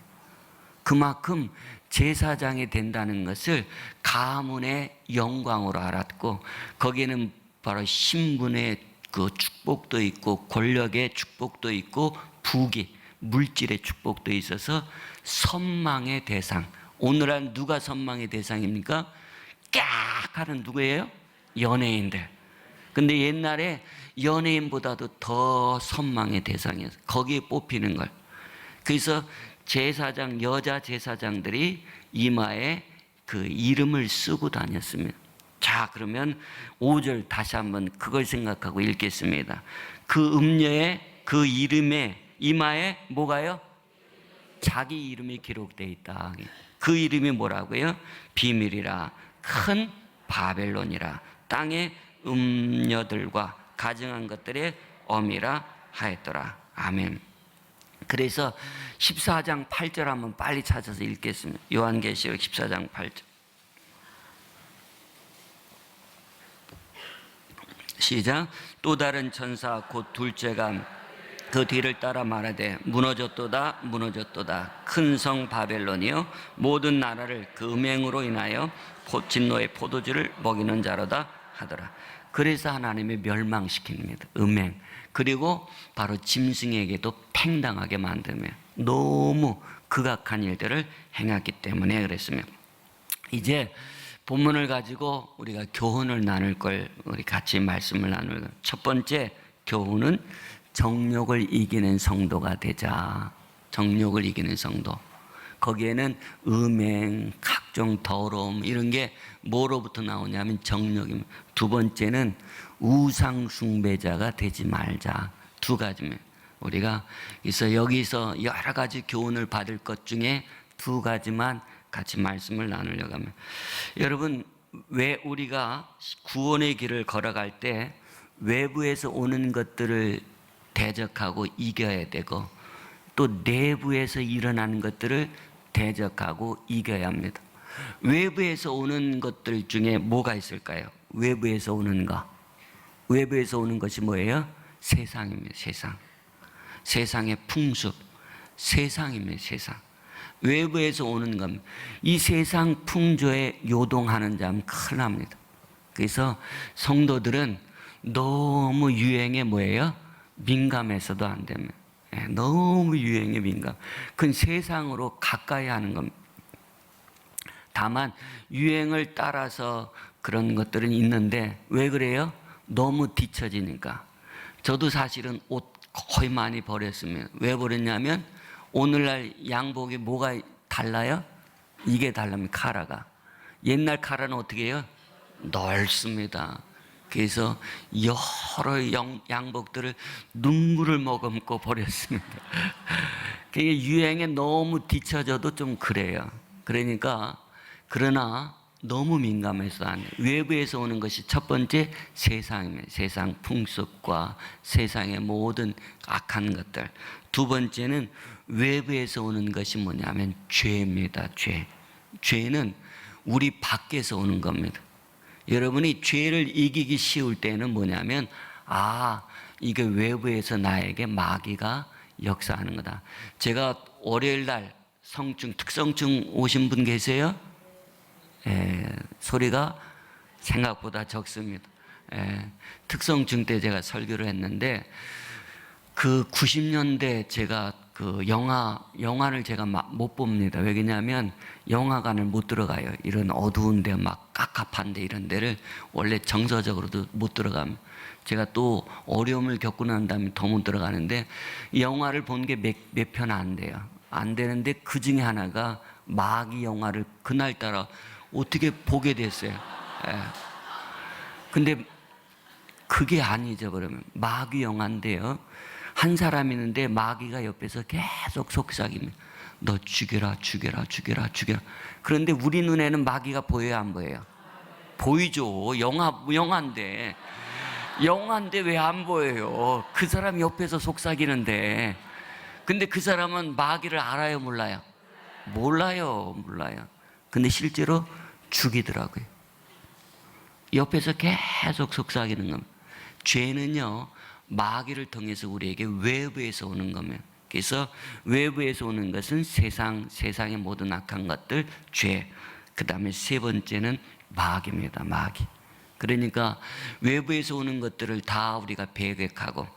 그만큼 제사장이 된다는 것을 가문의 영광으로 알았고, 거기에는 바로 신분의 그 축복도 있고, 권력의 축복도 있고, 부귀, 물질의 축복도 있어서 선망의 대상. 오늘은 누가 선망의 대상입니까? 깍 하는 누구예요? 연예인들. 근데 옛날에 연예인보다도 더 선망의 대상이었어요. 거기에 뽑히는 걸. 그래서 여자 제사장들이 이마에 그 이름을 쓰고 다녔습니다. 자, 그러면 5절 다시 한번 그걸 생각하고 읽겠습니다. 그 음녀의 그 이름에, 이마에 뭐가요? 자기 이름이 기록되어 있다. 그 이름이 뭐라고요? 비밀이라, 큰 바벨론이라, 땅의 음녀들과 가증한 것들의 어미라 하였더라. 아멘. 그래서 14장 8절 한번 빨리 찾아서 읽겠습니다. 요한계시록 14장 8절. 시작. 또 다른 천사 곧 둘째가 그 뒤를 따라 말하되 무너졌도다 무너졌도다 큰 성 바벨론이요 모든 나라를 그 음행으로 인하여 진노의 포도주를 먹이는 자로다 하더라. 그래서 하나님이 멸망시킵니다. 음행. 그리고 바로 짐승에게도 팽당하게 만들며 너무 극악한 일들을 행했기 때문에 그랬으며, 이제 본문을 가지고 우리가 교훈을 나눌 걸, 우리 같이 말씀을 나눌 걸. 첫 번째 교훈은 정욕을 이기는 성도가 되자. 정욕을 이기는 성도. 거기에는 음행, 각종 더러움 이런 게 뭐로부터 나오냐면 정욕입니다. 두 번째는 우상 숭배자가 되지 말자. 두 가지입니다. 우리가 그래서 여기서 여러 가지 교훈을 받을 것 중에 두 가지만 같이 말씀을 나누려고 합니다. 여러분, 왜 우리가 구원의 길을 걸어갈 때 외부에서 오는 것들을 대적하고 이겨야 되고, 또 내부에서 일어나는 것들을 대적하고 이겨야 합니다. 외부에서 오는 것들 중에 뭐가 있을까요? 외부에서 오는 것. 외부에서 오는 것이 뭐예요? 세상입니다. 세상. 세상의 풍습. 세상입니다. 세상. 외부에서 오는 겁니다. 이 세상 풍조에 요동하는 자면 큰일 납니다. 그래서 성도들은 너무 유행에 뭐예요? 민감해서도 안 됩니다. 너무 유행에 민감. 그건 세상으로 가까이 하는 겁니다. 다만 유행을 따라서 그런 것들은 있는데 왜 그래요? 너무 뒤처지니까. 저도 사실은 옷 거의 많이 버렸습니다. 왜 버렸냐면 오늘날 양복이 뭐가 달라요? 이게 달라면 카라가. 옛날 카라는 어떻게 해요? 넓습니다. 그래서 여러 양복들을 눈물을 머금고 버렸습니다. 그게 유행에 너무 뒤처져도 좀 그래요. 그러니까 그러나 너무 민감해서 안 돼요. 외부에서 오는 것이 첫 번째 세상입니다. 세상 풍습과 세상의 모든 악한 것들. 두 번째는 외부에서 오는 것이 뭐냐면 죄입니다. 죄. 죄는 우리 밖에서 오는 겁니다. 여러분이 죄를 이기기 쉬울 때는 뭐냐면 이게 외부에서 나에게 마귀가 역사하는 거다. 제가 월요일 날 특성증 오신 분 계세요? 소리가 생각보다 적습니다. 특성증 때 제가 설교를 했는데 그 90년대 제가 그 영화를 제가 못 봅니다. 왜냐하면 영화관을 못 들어가요. 이런 어두운데 막 깝깝한데 이런 데를 원래 정서적으로도 못 들어가면 제가 또 어려움을 겪고 난 다음에 더 못 들어가는데 영화를 본 게 몇 편 안 돼요. 안 되는데 그 중에 하나가 마귀 영화를 그날따라 어떻게 보게 됐어요. 근데 그게 아니죠. 그러면 마귀 영화인데요. 한 사람 있는데 마귀가 옆에서 계속 속삭입니다. 너 죽여라. 그런데 우리 눈에는 마귀가 보여요, 안 보여요? 보이죠. 영화인데 왜 안 보여요? 그 사람 옆에서 속삭이는데. 근데 그 사람은 마귀를 알아요, 몰라요? 몰라요. 근데 실제로 죽이더라고요. 옆에서 계속 속삭이는 겁니다. 죄는요, 마귀를 통해서 우리에게 외부에서 오는 겁니다. 그래서 외부에서 오는 것은 세상의 모든 악한 것들, 죄. 그 다음에 세 번째는 마귀입니다. 마귀. 그러니까 외부에서 오는 것들을 다 우리가 배격하고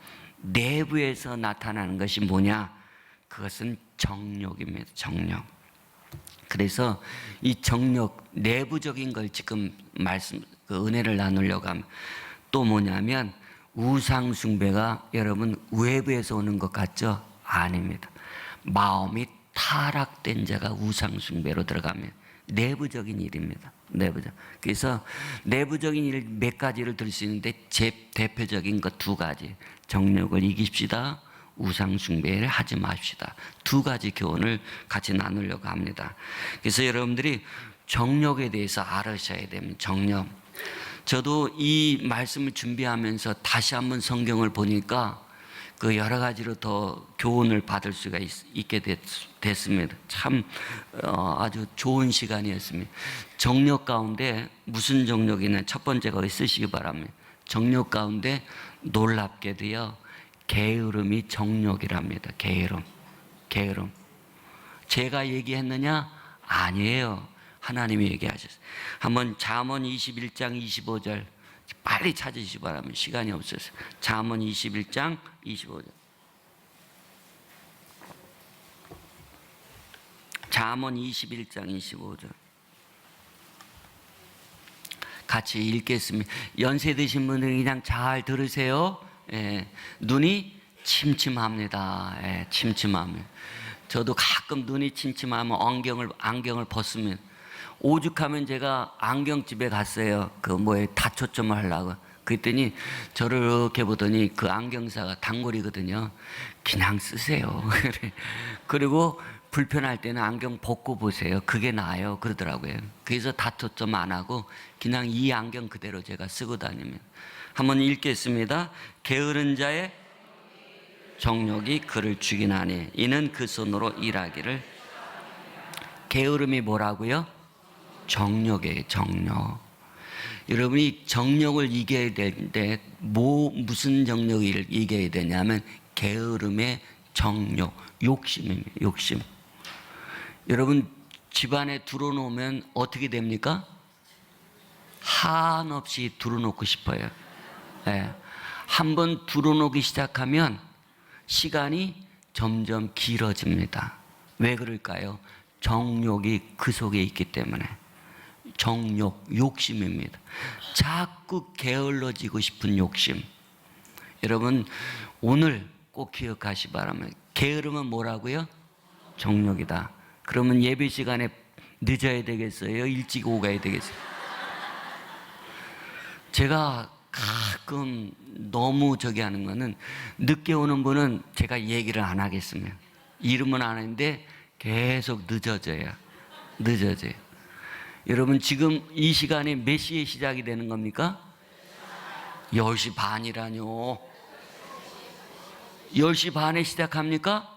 내부에서 나타나는 것이 뭐냐? 그것은 정욕입니다. 정욕. 그래서 이 정욕, 내부적인 걸 지금 은혜를 나누려고 하면 또 뭐냐면 우상숭배가 여러분 외부에서 오는 것 같죠? 아닙니다. 마음이 타락된 자가 우상숭배로 들어가면 내부적인 일입니다. 그래서 내부적인 일 몇 가지를 들 수 있는데 대표적인 것 두 가지. 정욕을 이깁시다. 우상숭배를 하지 맙시다. 두 가지 교훈을 같이 나누려고 합니다. 그래서 여러분들이 정욕에 대해서 알으셔야 됩니다. 정욕. 저도 이 말씀을 준비하면서 다시 한번 성경을 보니까 그 여러 가지로 더 교훈을 받을 수가 있게 됐습니다. 참 아주 좋은 시간이었습니다. 정욕 가운데 무슨 정욕이냐? 첫 번째가 쓰시기 바랍니다. 정욕 가운데 놀랍게도요, 게으름이 정욕이랍니다. 게으름. 제가 얘기했느냐? 아니에요. 하나님이 얘기하셨어요. 한번 잠언 21장 25절 빨리 찾으시기 바랍니다. 시간이 없어서. 잠언 21장 25절. 잠언 21장 25절. 같이 읽겠습니다. 연세 드신 분들은 그냥 잘 들으세요. 눈이 침침합니다. 침침합니다. 저도 가끔 눈이 침침하면 안경을 벗으면 오죽하면 제가 안경집에 갔어요. 다초점을 하려고. 그랬더니 저를 이렇게 보더니 그 안경사가 단골이거든요. 그냥 쓰세요. 그리고 불편할 때는 안경 벗고 보세요. 그게 나아요. 그러더라고요. 그래서 다초점 안 하고 그냥 이 안경 그대로 제가 쓰고 다니면. 한번 읽겠습니다. 게으른 자의 정욕이 그를 죽이나니 이는 그 손으로 일하기를. 게으름이 뭐라고요? 정욕이에요. 정욕. 여러분이 정욕을 이겨야 되는데 무슨 정욕을 이겨야 되냐면 게으름의 정욕, 욕심입니다. 욕심. 여러분 집안에 들어놓으면 어떻게 됩니까? 한없이 들어놓고 싶어요. 한번 들어놓기 시작하면 시간이 점점 길어집니다. 왜 그럴까요? 정욕이 그 속에 있기 때문에. 정욕, 욕심입니다. 자꾸 게을러지고 싶은 욕심. 여러분 오늘 꼭 기억하시 바랍니다. 게으름은 뭐라고요? 정욕이다. 그러면 예배 시간에 늦어야 되겠어요? 일찍 오가야 되겠어요? 제가 가끔 너무 저기 하는 거는, 늦게 오는 분은 제가 얘기를 안 하겠습니다. 이름은 아는데 계속 늦어져요. 여러분, 지금 이 시간에 몇 시에 시작이 되는 겁니까? 10시 반이라뇨. 10시 반에 시작합니까?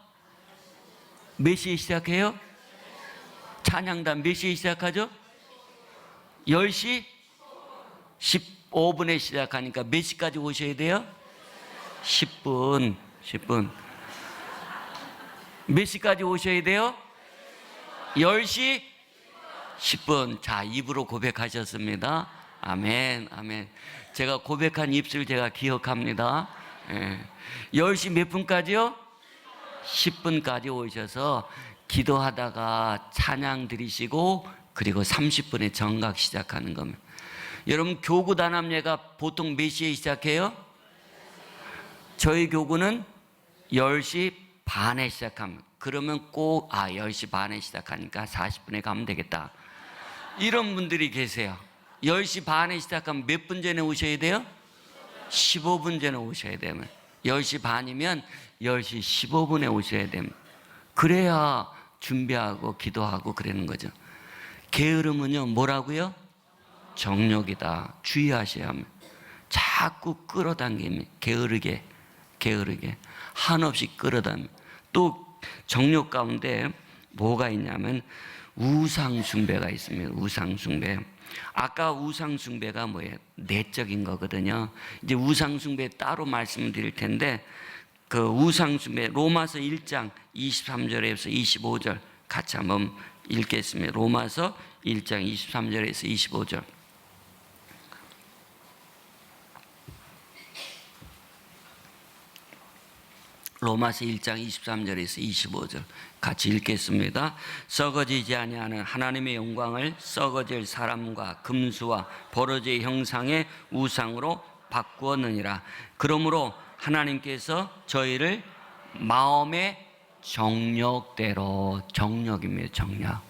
몇 시에 시작해요? 찬양단 몇 시에 시작하죠? 10시 15분에 시작하니까 몇 시까지 오셔야 돼요? 10분. 몇 시까지 오셔야 돼요? 10시 10분. 자, 입으로 고백하셨습니다. 아멘. 제가 고백한 입술 제가 기억합니다. 10시 몇 분까지요? 10분까지 오셔서 기도하다가 찬양 드리시고, 그리고 30분에 정각 시작하는 겁니다. 여러분, 교구 단합예가 보통 몇 시에 시작해요? 저희 교구는 10시 반에 시작합니다. 그러면 꼭 10시 반에 시작하니까 40분에 가면 되겠다, 이런 분들이 계세요. 10시 반에 시작하면 몇 분 전에 오셔야 돼요? 15분 전에 오셔야 되면, 10시 반이면 10시 15분에 오셔야 됩니다. 그래야 준비하고 기도하고 그러는 거죠. 게으름은요, 뭐라고요? 정욕이다. 주의하셔야 합니다. 자꾸 끌어당기면 게으르게 한없이 끌어당기면, 또 정욕 가운데 뭐가 있냐면 우상숭배가 있습니다. 우상숭배. 아까 우상숭배가 뭐예요? 내적인 거거든요. 이제 우상숭배 따로 말씀드릴 텐데, 그 우상숭배 로마서 1장 23절에서 25절 같이 한번 읽겠습니다. 로마서 1장 23절에서 25절. 로마서 1장 23절에서 25절 같이 읽겠습니다. 썩어지지 아니하는 하나님의 영광을 썩어질 사람과 금수와 버러지의 형상의 우상으로 바꾸었느니라. 그러므로 하나님께서 저희를 마음의 정욕대로, 정욕입니다.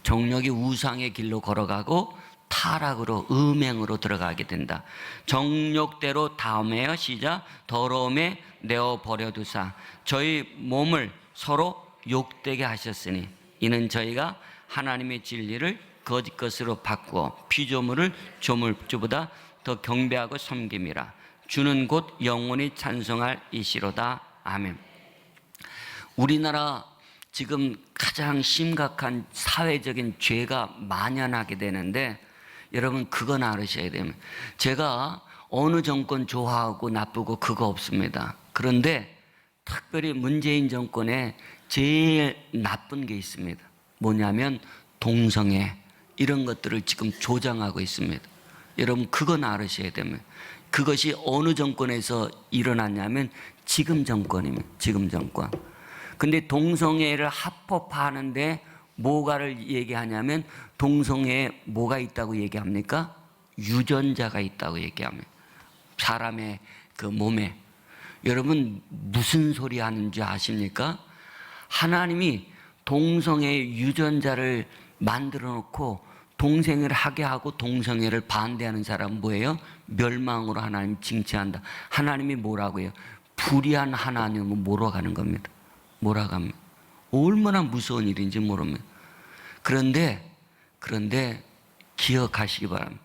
정욕이 우상의 길로 걸어가고 타락으로, 음행으로 들어가게 된다. 정욕대로 다음에요. 시작. 더러움에 내어 버려두사 저희 몸을 서로 욕되게 하셨으니, 이는 저희가 하나님의 진리를 거짓 것으로 바꾸어 피조물을 조물주보다 더 경배하고 섬김이라. 주는 곧 영원히 찬송할 이시로다. 아멘. 우리나라 지금 가장 심각한 사회적인 죄가 만연하게 되는데, 여러분 그건 알으셔야 됩니다. 제가 어느 정권 좋아하고 나쁘고 그거 없습니다. 그런데 특별히 문재인 정권에 제일 나쁜 게 있습니다. 뭐냐면 동성애, 이런 것들을 지금 조장하고 있습니다. 여러분 그건 알으셔야 됩니다. 그것이 어느 정권에서 일어났냐면 지금 정권입니다. 지금 정권. 근데 동성애를 합법화하는데 뭐가를 얘기하냐면, 동성애에 뭐가 있다고 얘기합니까? 유전자가 있다고 얘기합니다. 사람의 그 몸에. 여러분 무슨 소리 하는지 아십니까? 하나님이 동성애의 유전자를 만들어 놓고 동성애를 하게 하고 동성애를 반대하는 사람은 뭐예요? 멸망으로 하나님 징치한다. 하나님이 뭐라고 해요? 불의한 하나님을 몰아가는 겁니다. 몰아갑니다. 얼마나 무서운 일인지 모릅니다. 그런데 기억하시기 바랍니다.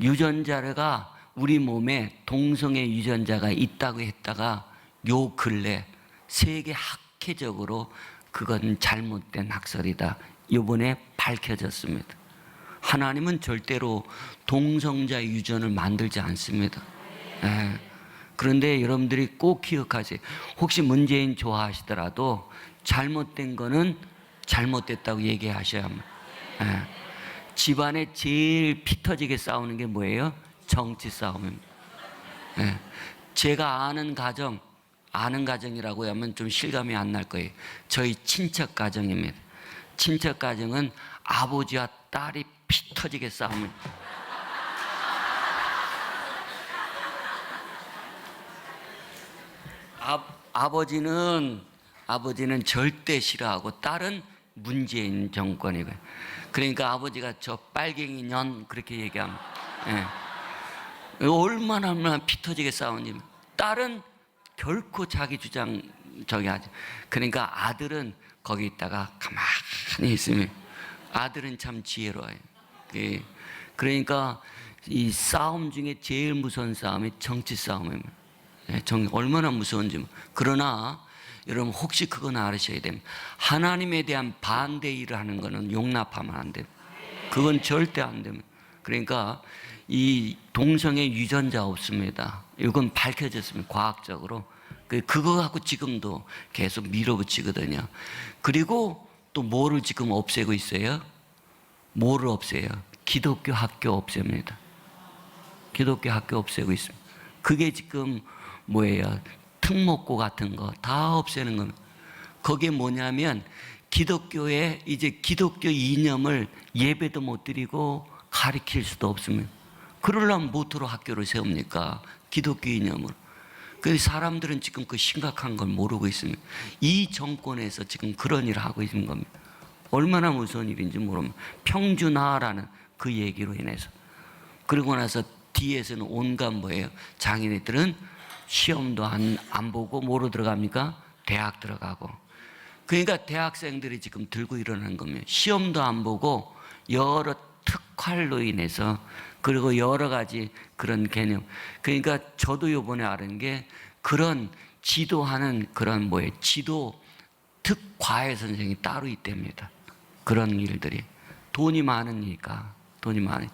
유전자가 우리 몸에 동성애 유전자가 있다고 했다가 요 근래 세계 학회적으로 그건 잘못된 학설이다, 이번에 밝혀졌습니다. 하나님은 절대로 동성자 유전을 만들지 않습니다. 그런데 여러분들이 꼭 기억하세요. 혹시 문재인 좋아하시더라도 잘못된 거는 잘못됐다고 얘기하셔야 합니다. 집안에 제일 피 터지게 싸우는 게 뭐예요? 정치 싸움입니다. 제가 아는 가정이라고 하면 좀 실감이 안 날 거예요. 저희 친척 가정입니다. 친척 가정은 아버지와 딸이 피 터지게 싸웁니다. 아버지는 아버지는 절대 싫어하고 딸은 문재인 정권이고요. 그러니까 아버지가 저 빨갱이 년 그렇게 얘기합니다. 예. 얼마나 피 터지게 싸우니. 딸은 결코 자기 주장 저기 하지. 그러니까 아들은 거기 있다가 가만히 있으면 아들은 참 지혜로워요. 예. 그러니까 이 싸움 중에 제일 무서운 싸움이 정치 싸움입니다. 예. 얼마나 무서운지. 그러나 여러분 혹시 그건 알으셔야 됩니다. 하나님에 대한 반대 일을 하는 것은 용납하면 안 됩니다. 그건 절대 안 됩니다. 그러니까 이 동성애 유전자 없습니다. 이건 밝혀졌습니다. 과학적으로. 그거 갖고 지금도 계속 밀어붙이거든요. 그리고 또 뭐를 지금 없애고 있어요? 뭐를 없애요? 기독교 학교 없앱니다. 기독교 학교 없애고 있습니다. 그게 지금 뭐예요? 특목고 같은 거 다 없애는 겁니다. 그게 뭐냐면 기독교에 이제 기독교 이념을 예배도 못 드리고 가르칠 수도 없습니다. 그러려면 무엇으로 학교를 세웁니까? 기독교 이념으로. 그 사람들은 지금 그 심각한 걸 모르고 있습니다. 이 정권에서 지금 그런 일을 하고 있는 겁니다. 얼마나 무서운 일인지 모릅니다. 평준화라는 그 얘기로 인해서. 그러고 나서 뒤에서는 온갖 뭐예요? 장인애들은 시험도 안 보고 뭐로 들어갑니까? 대학 들어가고. 그러니까 대학생들이 지금 들고 일어나는 겁니다. 시험도 안 보고 여러 특활로 인해서 그리고 여러 가지 그런 개념. 그러니까 저도 이번에 아는 게 그런 지도하는 그런 뭐예요? 지도 특과외 선생이 따로 있답니다. 그런 일들이. 돈이 많으니까. 돈이 많으니.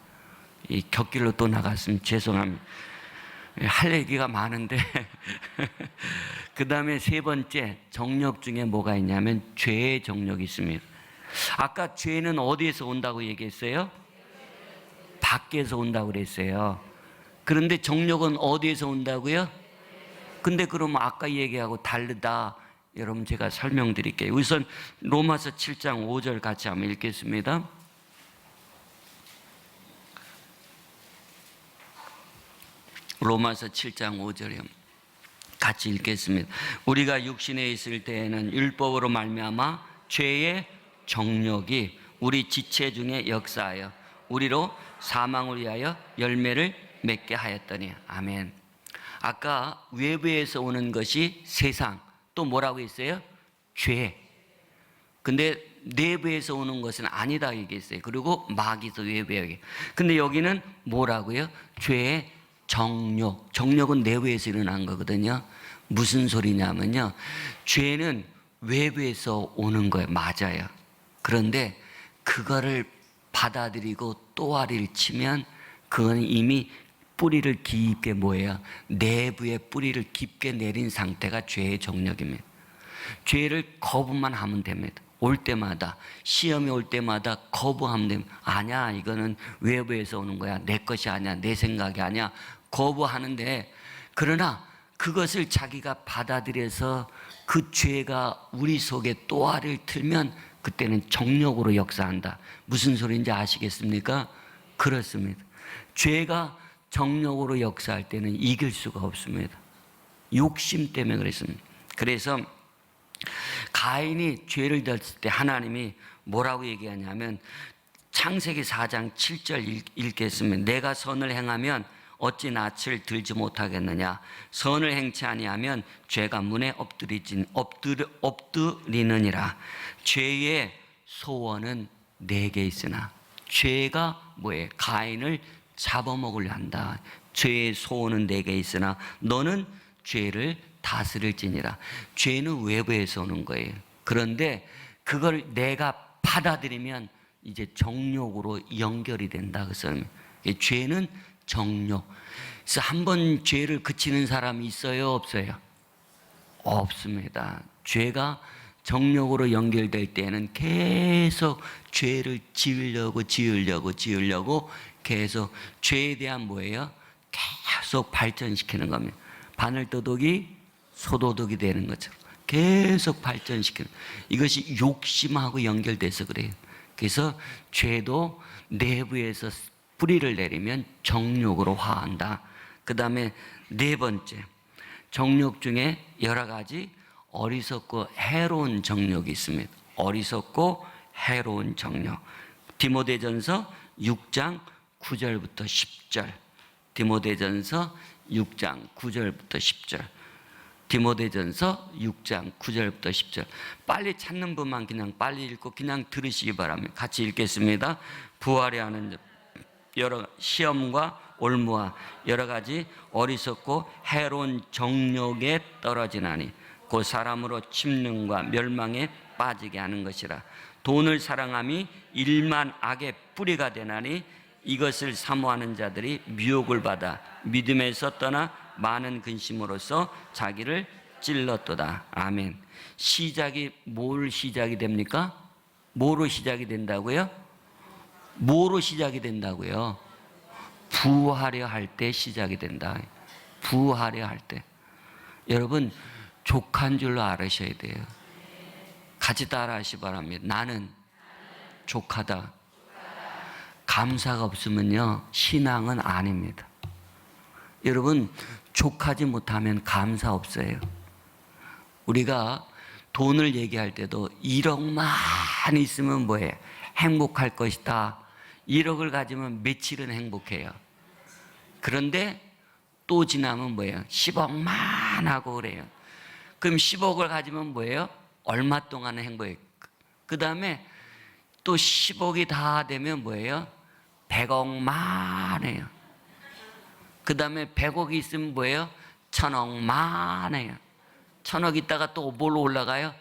이 곁길로 또 나갔으면 죄송합니다. 할 얘기가 많은데 그 다음에 세 번째 정력 중에 뭐가 있냐면 죄의 정력이 있습니다. 아까 죄는 어디에서 온다고 얘기했어요? 밖에서 온다고 그랬어요. 그런데 정력은 어디에서 온다고요? 근데 그러면 아까 얘기하고 다르다. 여러분 제가 설명드릴게요. 우선 로마서 7장 5절 같이 한번 읽겠습니다. 로마서 7장 5절이요. 같이 읽겠습니다. 우리가 육신에 있을 때에는 율법으로 말미암아 죄의 정욕이 우리 지체 중에 역사하여 우리로 사망을 위하여 열매를 맺게 하였더니. 아멘. 아까 외부에서 오는 것이 세상, 또 뭐라고 했어요? 죄. 근데 내부에서 오는 것은 아니다 얘기했어요. 그리고 마귀도 외부에. 근데 여기는 뭐라고요? 죄의 정욕. 정욕은 내부에서 일어난 거거든요. 무슨 소리냐면요. 죄는 외부에서 오는 거예요. 맞아요. 그런데 그거를 받아들이고 또아리를 치면 그건 이미 뿌리를 깊게 뭐예요? 내부에 뿌리를 깊게 내린 상태가 죄의 정욕입니다. 죄를 거부만 하면 됩니다. 올 때마다, 시험이 올 때마다 거부하면 됩니다. 아니야, 이거는 외부에서 오는 거야. 내 것이 아니야. 내 생각이 아니야. 거부하는데, 그러나 그것을 자기가 받아들여서 그 죄가 우리 속에 또아리를 틀면 그때는 정욕으로 역사한다. 무슨 소리인지 아시겠습니까? 그렇습니다. 죄가 정욕으로 역사할 때는 이길 수가 없습니다. 욕심 때문에 그랬습니다. 그래서 가인이 죄를 졌을 때 하나님이 뭐라고 얘기하냐면 창세기 4장 7절 읽겠습니다. 내가 선을 행하면 어찌 낯을 들지 못하겠느냐. 선을 행치 아니하면 죄가 문에 엎드리느니라. 죄의 소원은 내게 있으나. 죄가 뭐예요? 가인을 잡아먹으려 한다. 죄의 소원은 내게 있으나 너는 죄를 다스릴지니라. 죄는 외부에서 오는 거예요. 그런데 그걸 내가 받아들이면 이제 정욕으로 연결이 된다. 그래서 죄는 정욕. 그래서 한 번 죄를 그치는 사람이 있어요? 없어요? 없습니다. 죄가 정욕으로 연결될 때는 계속 죄를 지으려고 계속 죄에 대한 뭐예요? 계속 발전시키는 겁니다. 바늘도둑이 소도둑이 되는 거죠. 계속 발전시키는. 이것이 욕심하고 연결돼서 그래요. 그래서 죄도 내부에서 뿌리를 내리면 정욕으로 화한다. 그 다음에 네 번째, 정욕 중에 여러 가지 어리석고 해로운 정욕이 있습니다. 어리석고 해로운 정욕. 디모데전서 6장 9절부터 10절. 디모데전서 6장 9절부터 10절. 디모데전서 6장 9절부터 10절. 빨리 찾는 분만 그냥 빨리 읽고 그냥 들으시기 바랍니다. 같이 읽겠습니다. 부활해 하는 여러 시험과 올무와 여러 가지 어리석고 해로운 정욕에 떨어지나니 그 사람으로 침륜과 멸망에 빠지게 하는 것이라. 돈을 사랑함이 일만 악의 뿌리가 되나니 이것을 사모하는 자들이 미혹을 받아 믿음에서 떠나 많은 근심으로써 자기를 찔렀도다. 아멘. 시작이 뭘 시작이 됩니까? 뭐로 시작이 된다고요? 뭐로 시작이 된다고요? 부하려 할 때 시작이 된다. 부하려 할 때. 여러분 족한 줄로 알으셔야 돼요. 같이 따라 하시 바랍니다. 나는 족하다. 감사가 없으면요 신앙은 아닙니다. 여러분 족하지 못하면 감사 없어요. 우리가 돈을 얘기할 때도 1억만 있으면 뭐예요? 행복할 것이다. 1억을 가지면 며칠은 행복해요. 그런데 또 지나면 뭐예요? 10억만 하고 그래요. 그럼 10억을 가지면 뭐예요? 얼마 동안은 행복해요. 그 다음에 또 10억이 다 되면 뭐예요? 100억만 해요. 그 다음에 100억이 있으면 뭐예요? 1000억만 해요. 1000억 있다가 또 뭘로 올라가요?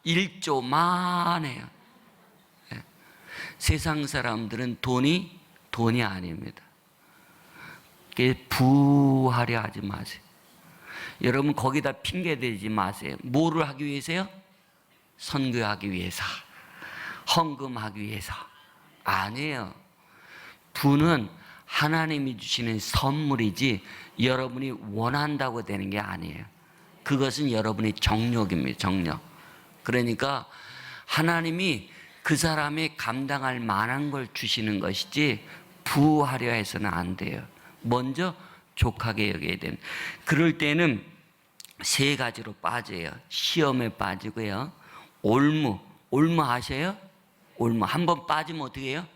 1조만 해요. 네. 세상 사람들은 돈이 아닙니다. 부하려 하지 마세요. 여러분 거기다 핑계 대지 마세요. 뭐를 하기 위해서요? 선교하기 위해서, 헌금하기 위해서. 아니에요. 부는 하나님이 주시는 선물이지 여러분이 원한다고 되는 게 아니에요. 그것은 여러분의 정욕입니다. 정욕. 그러니까 하나님이 그 사람이 감당할 만한 걸 주시는 것이지 부하려 해서는 안 돼요. 먼저 족하게 여겨야 됩니다. 그럴 때는 세 가지로 빠져요. 시험에 빠지고요. 올무 아셔요? 올무 한번 빠지면 어떻게 해요?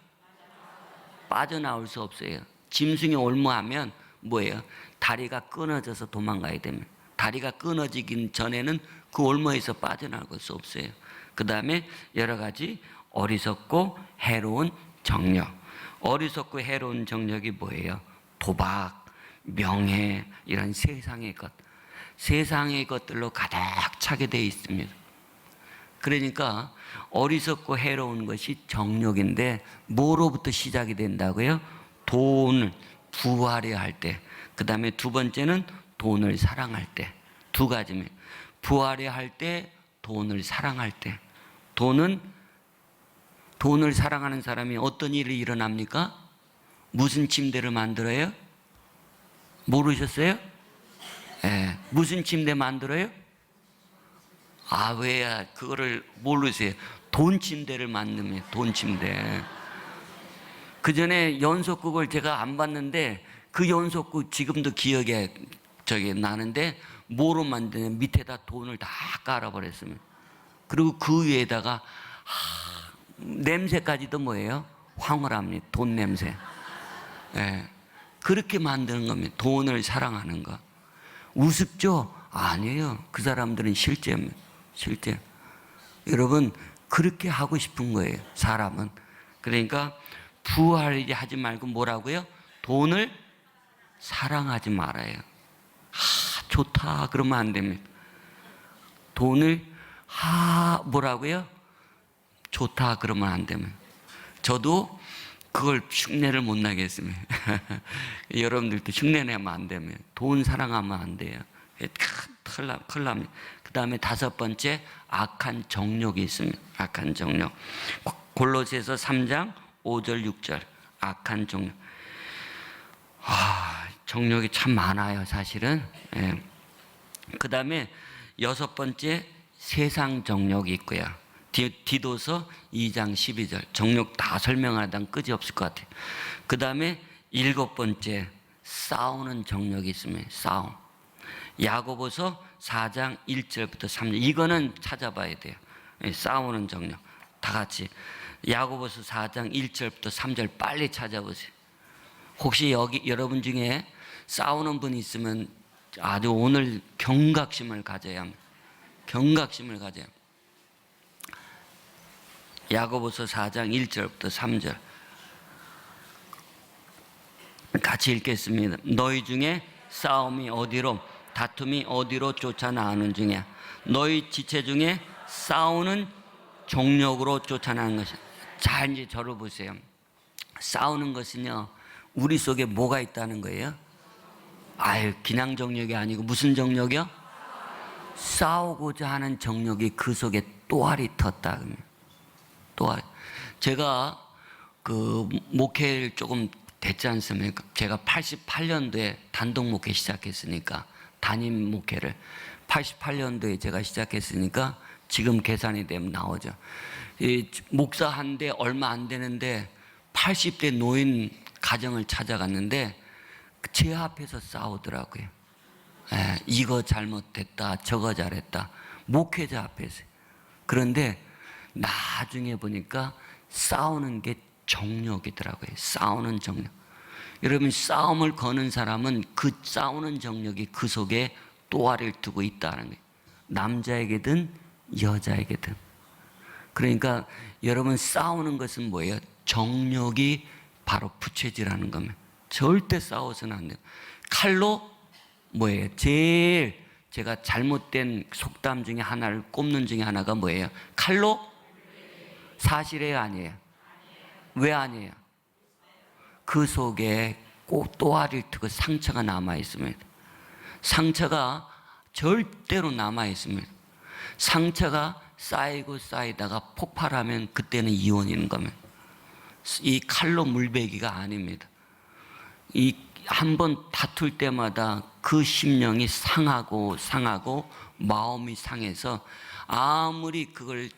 빠져나올 수 없어요. 짐승이 올무하면 뭐예요? 다리가 끊어져서 도망가야 됩니다. 다리가 끊어지기 전에는 그 올무에서 빠져나올 수 없어요. 그 다음에 여러 가지 어리석고 해로운 정욕. 어리석고 해로운 정욕이 뭐예요? 도박, 명예, 이런 세상의 것. 세상의 것들로 가득 차게 되어 있습니다. 그러니까 어리석고 해로운 것이 정욕인데 뭐로부터 시작이 된다고요? 돈을 부하려 할 때. 그 다음에 두 번째는 돈을 사랑할 때. 두 가지입니다. 부하려 할 때, 돈을 사랑할 때. 돈을 사랑하는 사람이 어떤 일이 일어납니까? 무슨 침대를 만들어요? 모르셨어요? 네. 무슨 침대 만들어요? 아, 왜야? 그거를 모르세요? 돈 침대를 만듭니다. 돈 침대. 그 전에 연속극을 제가 안 봤는데 그 연속극 지금도 기억에 나는데 뭐로 만드냐면 밑에다 돈을 다 깔아버렸습니다. 그리고 그 위에다가 냄새까지도 뭐예요? 황홀합니다. 돈 냄새. 네. 그렇게 만드는 겁니다. 돈을 사랑하는 거. 우습죠? 아니에요. 그 사람들은 실제입니다. 실제. 여러분 그렇게 하고 싶은 거예요. 사람은. 그러니까 부하려 하지 말고 뭐라고요? 돈을 사랑하지 말아요. 좋다 그러면 안 됩니다. 돈을 뭐라고요? 좋다 그러면 안 됩니다. 저도 그걸 흉내를 못 나겠습니다. 여러분들도 흉내 내면 안 됩니다. 돈 사랑하면 안 돼요. 큰일 납니다. 그 다음에 다섯 번째 악한 정욕이 있습니다. 악한 정욕. 골로새서 3장 5절 6절 악한 정욕. 정욕이 참 많아요 사실은. 예. 그 다음에 여섯 번째 세상 정욕이 있고요. 디도서 2장 12절 정욕 다 설명하다는 끝이 없을 것 같아요. 그 다음에 일곱 번째 싸우는 정욕이 있습니다. 싸움. 야고보서 4장 1절부터 3절. 이거는 찾아봐야 돼요. 싸우는 정력. 다 같이 야고보서 4장 1절부터 3절 빨리 찾아보세요. 혹시 여기 여러분 중에 싸우는 분이 있으면 아주 오늘 경각심을 가져야 합니다. 경각심을 가져야 합니다. 야고보서 4장 1절부터 3절 같이 읽겠습니다. 너희 중에 싸움이 어디로, 다툼이 어디로 쫓아나가는 중이야. 너희 지체 중에 싸우는 정욕으로 쫓아나는 것이야. 자, 이제 저를 보세요. 싸우는 것은요, 우리 속에 뭐가 있다는 거예요? 아유, 그냥 정욕이 아니고 무슨 정욕이요? 싸우고자 하는 정욕이 그 속에 또알이 텄다. 또알. 제가 그 목회를 조금 됐지 않습니까? 제가 88년도에 단독 목회 시작했으니까, 담임 목회를 88년도에 제가 시작했으니까 지금 계산이 되면 나오죠. 이 목사 한데 얼마 안 되는데 80대 노인 가정을 찾아갔는데 제 앞에서 싸우더라고요. 이거 잘못됐다, 저거 잘했다. 목회자 앞에서. 그런데 나중에 보니까 싸우는 게 정욕이더라고요. 싸우는 정욕. 여러분, 싸움을 거는 사람은 그 싸우는 정욕이 그 속에 또아리를 두고 있다는 거예요. 남자에게든 여자에게든. 그러니까 여러분, 싸우는 것은 뭐예요? 정욕이 바로 부채질하는 겁니다. 절대 싸워서는 안 돼요. 칼로 뭐예요? 제일 제가 잘못된 속담 중에 하나를 꼽는 중에 하나가 뭐예요? 칼로? 사실이에요, 아니에요? 왜 아니에요? 그 속에 꼭 또아리를 트고 상처가 남아 있습니다. 상처가 절대로 남아 있습니다. 상처가 쌓이고 쌓이다가 폭발하면 그때는 이혼인 겁니다. 이 칼로 물베기가 아닙니다. 이 한 번 다툴 때마다 그 심령이 상하고 상하고 마음이 상해서 아무리 그걸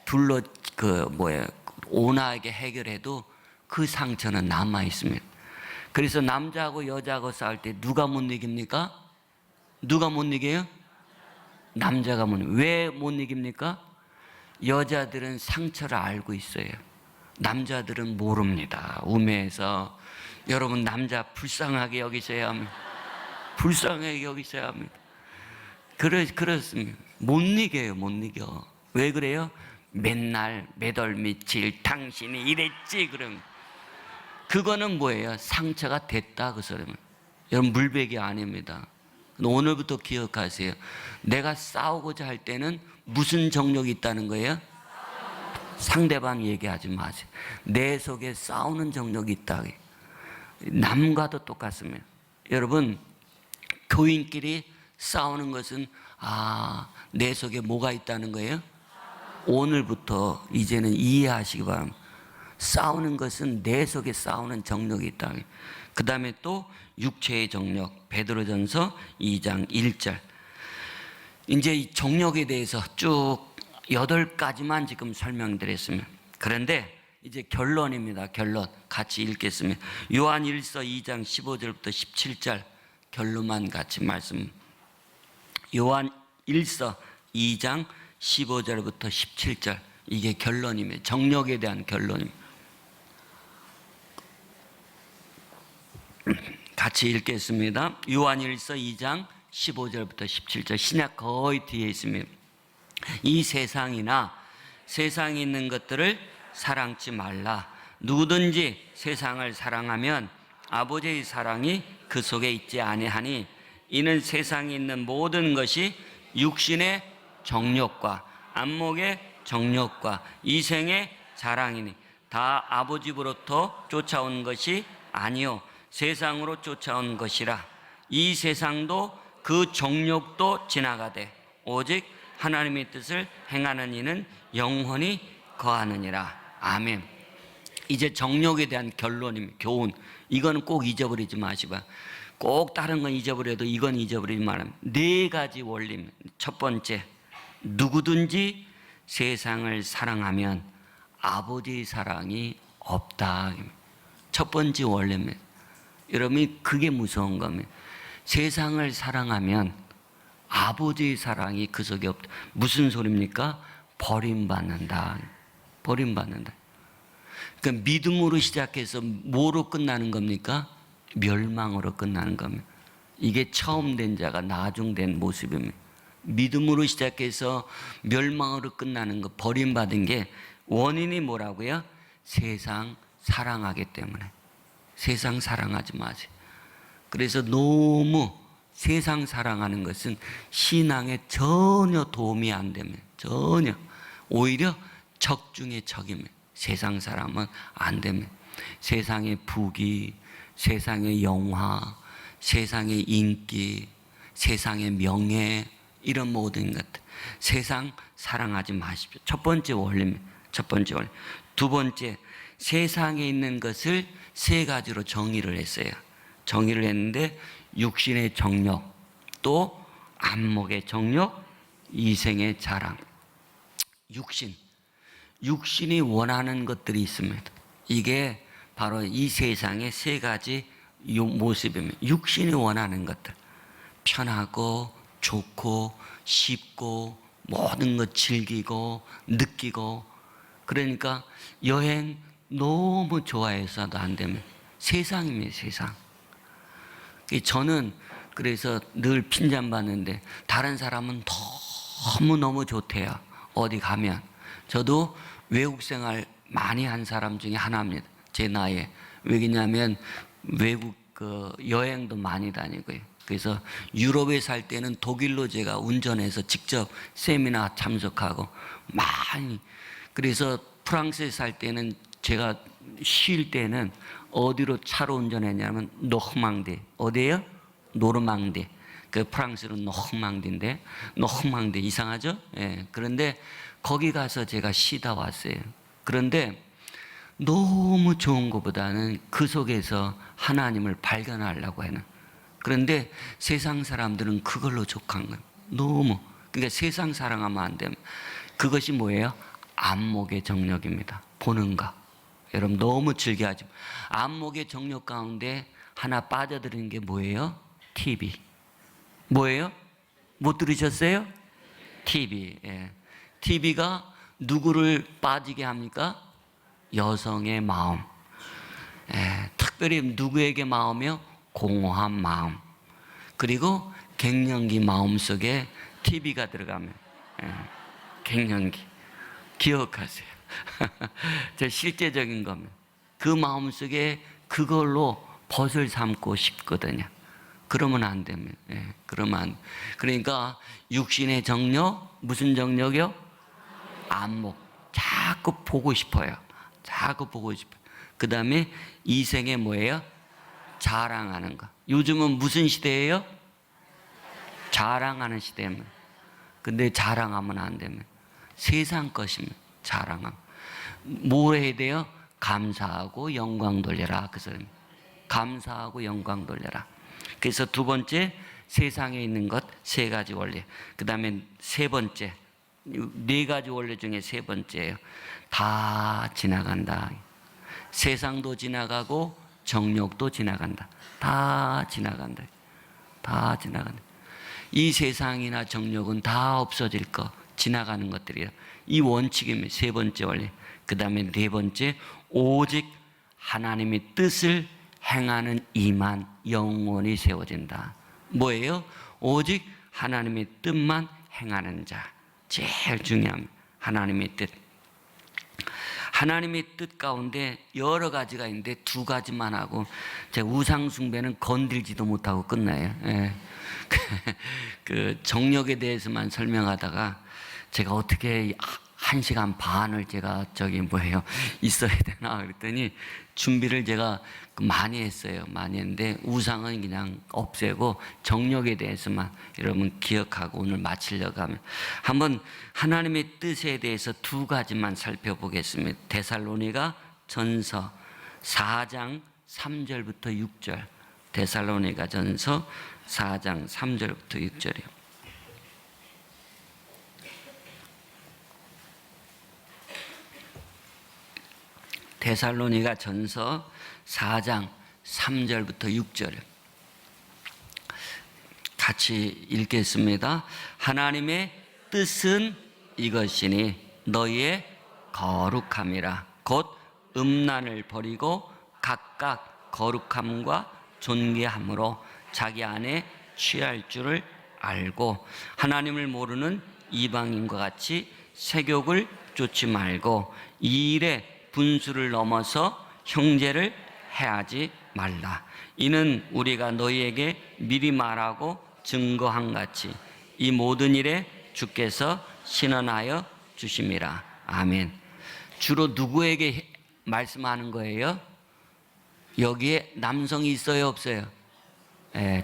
둘러 온화하게 해결해도 그 상처는 남아 있습니다. 그래서 남자하고 여자하고 싸울 때 누가 못 이깁니까? 누가 못 이겨요? 남자가 못 이겨요. 왜 못 이깁니까? 여자들은 상처를 알고 있어요. 남자들은 모릅니다. 우매해서. 여러분, 남자 불쌍하게 여기셔야 합니다. 불쌍하게 여기셔야 합니다. 그렇습니다. 못 이겨요, 못 이겨. 왜 그래요? 맨날 매달 며칠 당신이 이랬지, 그럼. 그거는 뭐예요? 상처가 됐다, 그 소리는. 여러분, 물베기 아닙니다. 오늘부터 기억하세요. 내가 싸우고자 할 때는 무슨 정욕이 있다는 거예요? 상대방 얘기하지 마세요. 내 속에 싸우는 정욕이 있다. 남과도 똑같습니다. 여러분, 교인끼리 싸우는 것은 내 속에 뭐가 있다는 거예요? 오늘부터 이제는 이해하시기 바랍니다. 싸우는 것은 내 속에 싸우는 정욕이 있다. 그 다음에 또 육체의 정욕, 베드로전서 2장 1절. 이제 이 정욕에 대해서 쭉 8가지만 지금 설명드렸습니다. 그런데 이제 결론입니다. 결론. 같이 읽겠습니다. 요한 1서 2장 15절부터 17절 결론만 같이 말씀. 요한 1서 2장 15절부터 17절. 이게 결론입니다. 정욕에 대한 결론입니다. 같이 읽겠습니다. 요한 1서 2장 15절부터 17절. 신약 거의 뒤에 있습니다. 이 세상이나 세상에 있는 것들을 사랑치 말라. 누구든지 세상을 사랑하면 아버지의 사랑이 그 속에 있지 아니하니 이는 세상에 있는 모든 것이 육신의 정욕과 안목의 정욕과 이생의 자랑이니 다 아버지로부터 쫓아온 것이 아니요 세상으로 쫓아온 것이라. 이 세상도 그 정욕도 지나가되 오직 하나님의 뜻을 행하는 이는 영원히 거하느니라. 아멘. 이제 정욕에 대한 결론입니다. 교훈. 이거는 꼭 잊어버리지 마시고, 꼭 다른 건 잊어버려도 이건 잊어버리지 말합니다. 4가지 원리입니다. 첫 번째, 누구든지 세상을 사랑하면 아버지의 사랑이 없다. 첫 번째 원리입니다. 여러분이 그게 무서운 겁니다. 세상을 사랑하면 아버지의 사랑이 그 속에 없다. 무슨 소리입니까? 버림받는다. 버림받는다. 그러니까 믿음으로 시작해서 뭐로 끝나는 겁니까? 멸망으로 끝나는 겁니다. 이게 처음 된 자가 나중된 모습입니다. 믿음으로 시작해서 멸망으로 끝나는 거, 버림받은 게 원인이 뭐라고요? 세상 사랑하기 때문에. 세상 사랑하지 마세요. 그래서 너무 세상 사랑하는 것은 신앙에 전혀 도움이 안 됩니다. 전혀. 오히려 적 중에 적입니다. 세상 사람은 안 됩니다. 세상의 부귀, 세상의 영화, 세상의 인기, 세상의 명예, 이런 모든 것들. 세상 사랑하지 마십시오. 첫 번째 원리입니다. 첫 번째 원리. 두 번째, 세상에 있는 것을 세 가지로 정의를 했어요. 정의를 했는데 육신의 정욕, 또 안목의 정욕, 이생의 자랑. 육신이 원하는 것들이 있습니다. 이게 바로 이 세상의 세 가지 모습입니다. 육신이 원하는 것들. 편하고 좋고 쉽고 모든 것 즐기고 느끼고. 그러니까 여행 너무 좋아해서도 안 되면 세상입니다. 세상. 저는 그래서 늘 핀잔 받는데 다른 사람은 너무너무 좋대요. 어디 가면. 저도 외국 생활 많이 한 사람 중에 하나입니다. 제 나이에. 왜냐하면 외국 여행도 많이 다니고요. 그래서 유럽에 살 때는 독일로 제가 운전해서 직접 세미나 참석하고 많이. 그래서 프랑스에 살 때는 제가 쉴 때는 어디로 차로 운전했냐면 노르망디. 어디예요? 노르망디. 그 프랑스는 노르망디인데, 노르망디 이상하죠? 예. 그런데 거기 가서 제가 쉬다 왔어요. 그런데 너무 좋은 것보다는 그 속에서 하나님을 발견하려고 하는. 그런데 세상 사람들은 그걸로 족한 거예요. 너무. 그러니까 세상 사랑하면 안 됩니다. 그것이 뭐예요? 안목의 정욕입니다. 보는 것. 여러분 너무 즐겨하지. 안목의 정욕 가운데 하나 빠져드는 게 뭐예요? TV. 뭐예요? 못 들으셨어요? TV. 예. TV가 누구를 빠지게 합니까? 여성의 마음. 예. 특별히 누구에게 마음이요? 공허한 마음. 그리고 갱년기 마음 속에 TV가 들어가면. 예. 갱년기. 기억하세요. 저 실제적인 겁니다. 그 마음 속에 그걸로 벗을 삼고 싶거든요. 그러면 안 됩니다. 예, 그러면 안. 그러니까 육신의 정욕, 무슨 정욕이요? 안목. 자꾸 보고 싶어요. 자꾸 보고 싶어요. 그 다음에 이생의 뭐예요? 자랑하는 거. 요즘은 무슨 시대예요? 자랑하는 시대입니다. 근데 자랑하면 안 됩니다. 세상 것입니다. 자랑함. 뭘 해야 돼요? 감사하고 영광 돌려라. 그 소리입니다. 감사하고 영광 돌려라. 그래서 두 번째, 세상에 있는 것 세 가지 원리. 그 다음에 세 번째, 네 가지 원리 중에 세 번째예요. 다 지나간다. 세상도 지나가고 정욕도 지나간다. 다 지나간다. 다 지나간다. 이 세상이나 정욕은 다 없어질 거, 지나가는 것들이에요. 이 원칙입니다. 세 번째 원리. 그 다음에 네 번째, 오직 하나님의 뜻을 행하는 이만 영원히 세워진다. 뭐예요? 오직 하나님의 뜻만 행하는 자. 제일 중요합니다. 하나님의 뜻. 하나님의 뜻 가운데 여러 가지가 있는데 두 가지만 하고 제가 우상숭배는 건들지도 못하고 끝나요. 예. 그 정력에 대해서만 설명하다가 제가 어떻게 1시간 반을 제가 있어야 되나 그랬더니 준비를 제가 많이 했어요. 많이 했는데 우상은 그냥 없애고 정력에 대해서만 여러분 기억하고 오늘 마치려고 하면 한번 하나님의 뜻에 대해서 두 가지만 살펴보겠습니다. 데살로니가 전서 4장 3절부터 6절. 데살로니가 전서 4장 3절부터 6절이요. 데살로니가 전서 4장 3절부터 6절. 같이 읽겠습니다. 하나님의 뜻은 이것이니 너희의 거룩함이라. 곧 음란을 버리고 각각 거룩함과 존귀함으로 자기 안에 취할 줄을 알고 하나님을 모르는 이방인과 같이 세욕을 쫓지 말고 이 일에 분수를 넘어서 형제를 해하지 말라. 이는 우리가 너희에게 미리 말하고 증거한 같이 이 모든 일에 주께서 신원하여 주심이라. 아멘. 주로 누구에게 말씀하는 거예요? 여기에 남성이 있어요, 없어요?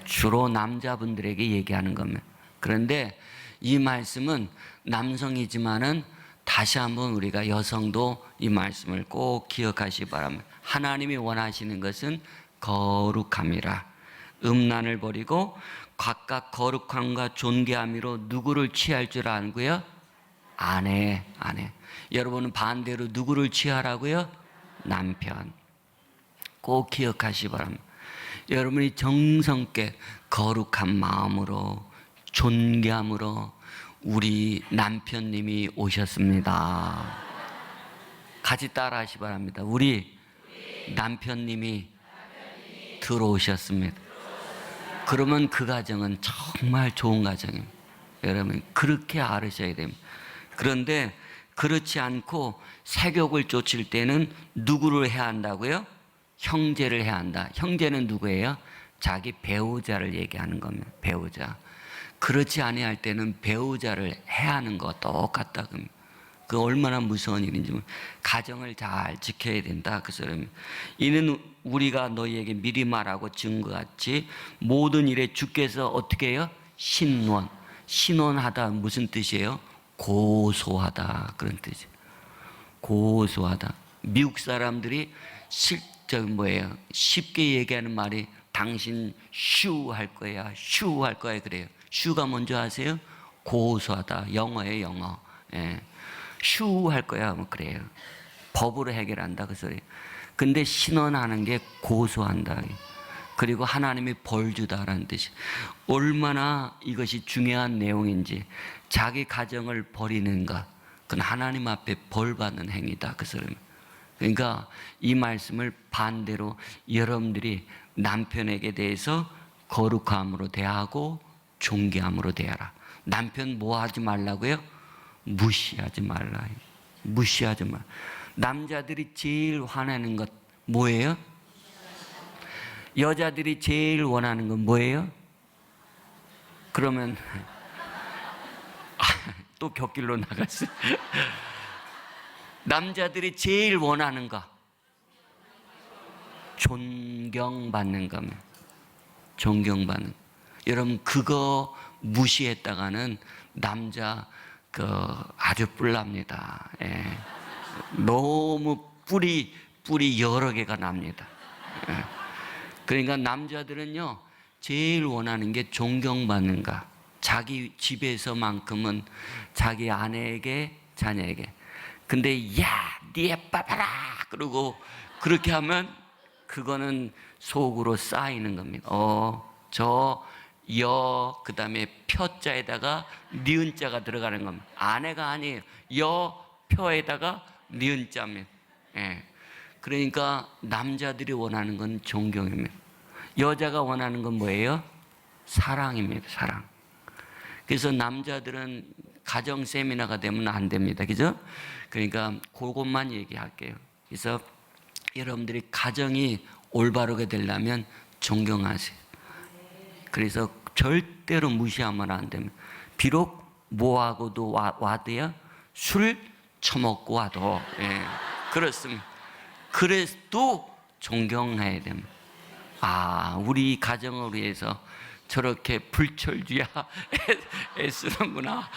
주로 남자분들에게 얘기하는 겁니다. 그런데 이 말씀은 남성이지만은 다시 한번 우리가 여성도 이 말씀을 꼭 기억하시기 바랍니다. 하나님이 원하시는 것은 거룩함이라. 음란을 버리고 각각 거룩함과 존귀함으로 누구를 취할 줄 알고요? 아내. 여러분은 반대로 누구를 취하라고요? 남편. 꼭 기억하시기 바랍니다. 여러분이 정성께 거룩한 마음으로 존귀함으로 우리 남편님이 오셨습니다. 같이 따라 하시기 바랍니다. 우리 남편님이 들어오셨습니다. 그러면 그 가정은 정말 좋은 가정입니다. 여러분 그렇게 알으셔야 됩니다. 그런데 그렇지 않고 세욕을 쫓을 때는 누구를 해야 한다고요? 형제를 해야 한다. 형제는 누구예요? 자기 배우자를 얘기하는 겁니다. 배우자. 그렇지 아니할 때는 배우자를 해야 하는 거 똑같다. 그 얼마나 무서운 일인지. 가정을 잘 지켜야 된다. 그 소리입니다. 이는 우리가 너희에게 미리 말하고 증거같이 모든 일에 주께서 어떻게 해요? 신원하다 무슨 뜻이에요? 고소하다 그런 뜻이에요. 고소하다. 미국 사람들이 뭐예요? 쉽게 얘기하는 말이 당신 슈 할 거야, 슈 할 거야 그래요. 슈가 뭔지 아세요? 고소하다. 영어예요, 영어. 슈 할 거야 뭐 그래요. 법으로 해결한다 그 소리. 근데 신원하는 게 고소한다. 그리고 하나님이 벌 주다라는 뜻이. 얼마나 이것이 중요한 내용인지. 자기 가정을 버리는가, 그건 하나님 앞에 벌 받는 행위다 그 소리입니다. 그러니까 이 말씀을 반대로 여러분들이 남편에게 대해서 거룩함으로 대하고 존귀함으로 대하라. 남편 뭐 하지 말라고요? 무시하지 말라. 무시하지 말. 남자들이 제일 화내는 것 뭐예요? 여자들이 제일 원하는 건 뭐예요? 그러면 또 곁길로 나갔어요. 남자들이 제일 원하는 거 존경받는 겁니다. 존경받는. 여러분 그거 무시했다가는 남자 아주 뿔납니다. 너무 뿔이 여러 개가 납니다. 그러니까 남자들은요 제일 원하는 게 존경받는가. 자기 집에서만큼은 자기 아내에게 자녀에게. 근데 야, 네 아빠 봐라 그러고 그렇게 하면 그거는 속으로 쌓이는 겁니다. 그 다음에 표자에다가 니은자가 들어가는 겁니다. 아내가 아니에요. 표에다가 니은자입니다. 그러니까 남자들이 원하는 건 존경입니다. 여자가 원하는 건 뭐예요? 사랑입니다. 사랑. 그래서 남자들은 가정 세미나가 되면 안 됩니다. 그죠? 그러니까 그것만 얘기할게요. 그래서 여러분들이 가정이 올바르게 되려면 존경하세요. 그래서 절대로 무시하면 안 됩니다. 비록 뭐하고도 와도요, 술 처먹고 와도, 그렇습니다. 그래도 존경해야 됩니다. 우리 가정을 위해서 저렇게 불철주야 애쓰는구나.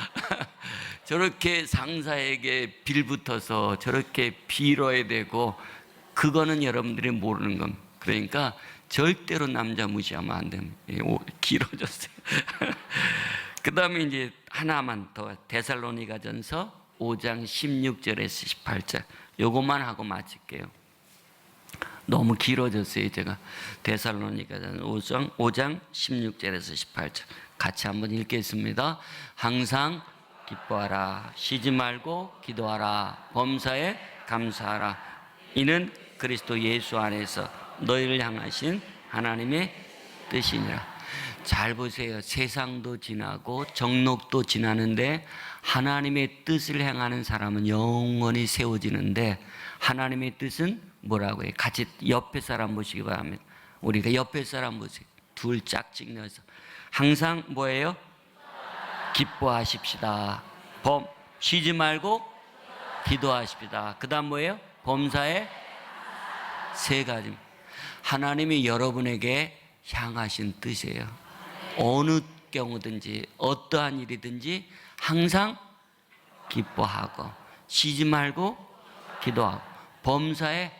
저렇게 상사에게 빌붙어서 저렇게 빌어야 되고, 그거는 여러분들이 모르는 겁니다. 그러니까 절대로 남자 무시하면 안 됩니다. 길어졌어요. 그 다음에 이제 하나만 더, 데살로니가전서 5장 16절에서 18절 요것만 하고 마칠게요. 너무 길어졌어요. 제가 데살로니가전 5장 16절에서 18절 같이 한번 읽겠습니다. 항상 기뻐하라. 쉬지 말고 기도하라. 범사에 감사하라. 이는 그리스도 예수 안에서 너희를 향하신 하나님의 뜻이니라. 잘 보세요. 세상도 지나고 정록도 지나는데 하나님의 뜻을 행하는 사람은 영원히 세워지는데, 하나님의 뜻은 뭐라고 해요? 같이 옆에 사람 보시기 바랍니다. 우리가 옆에 사람 보세요. 둘 짝찍 넣어서 항상 뭐예요? 기뻐하십시다. 쉬지 말고 기도하십시다. 그 다음 뭐예요? 범사에 세 가지. 하나님이 여러분에게 향하신 뜻이에요. 어느 경우든지 어떠한 일이든지 항상 기뻐하고 쉬지 말고 기도하고 범사에,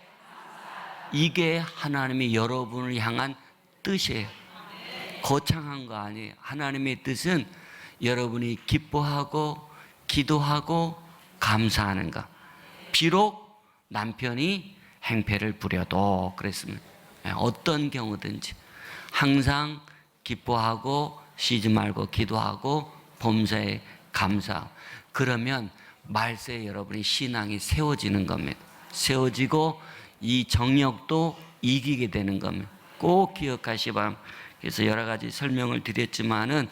이게 하나님이 여러분을 향한 뜻이에요. 거창한 거 아니에요. 하나님의 뜻은 여러분이 기뻐하고 기도하고 감사하는 것. 비록 남편이 행패를 부려도 그랬습니다. 어떤 경우든지 항상 기뻐하고 쉬지 말고 기도하고 범사에 감사하고, 그러면 말세에 여러분의 신앙이 세워지는 겁니다. 세워지고 이 정욕도 이기게 되는 겁니다. 꼭 기억하시기 바랍니다. 그래서 여러 가지 설명을 드렸지만은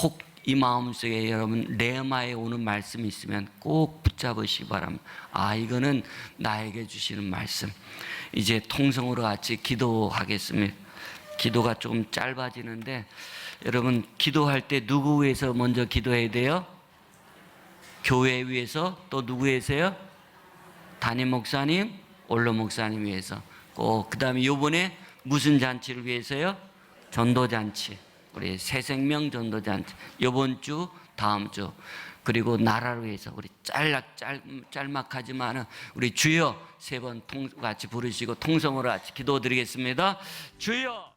혹 이 마음속에 여러분 레마에 오는 말씀이 있으면 꼭 붙잡으시기 바랍니다. 아, 이거는 나에게 주시는 말씀. 이제 통성으로 같이 기도하겠습니다. 기도가 조금 짧아지는데, 여러분 기도할 때 누구 위해서 먼저 기도해야 돼요? 교회 위해서, 또 누구 위해서요? 담임 목사님, 원로 목사님 위해서. 그 다음에 요번에 무슨 잔치를 위해서요? 전도잔치. 우리 새생명 전도잔치. 요번 주, 다음 주. 그리고 나라를 위해서 우리 짤막하지만은 우리 주여 세 번 같이 부르시고 통성으로 같이 기도드리겠습니다. 주여.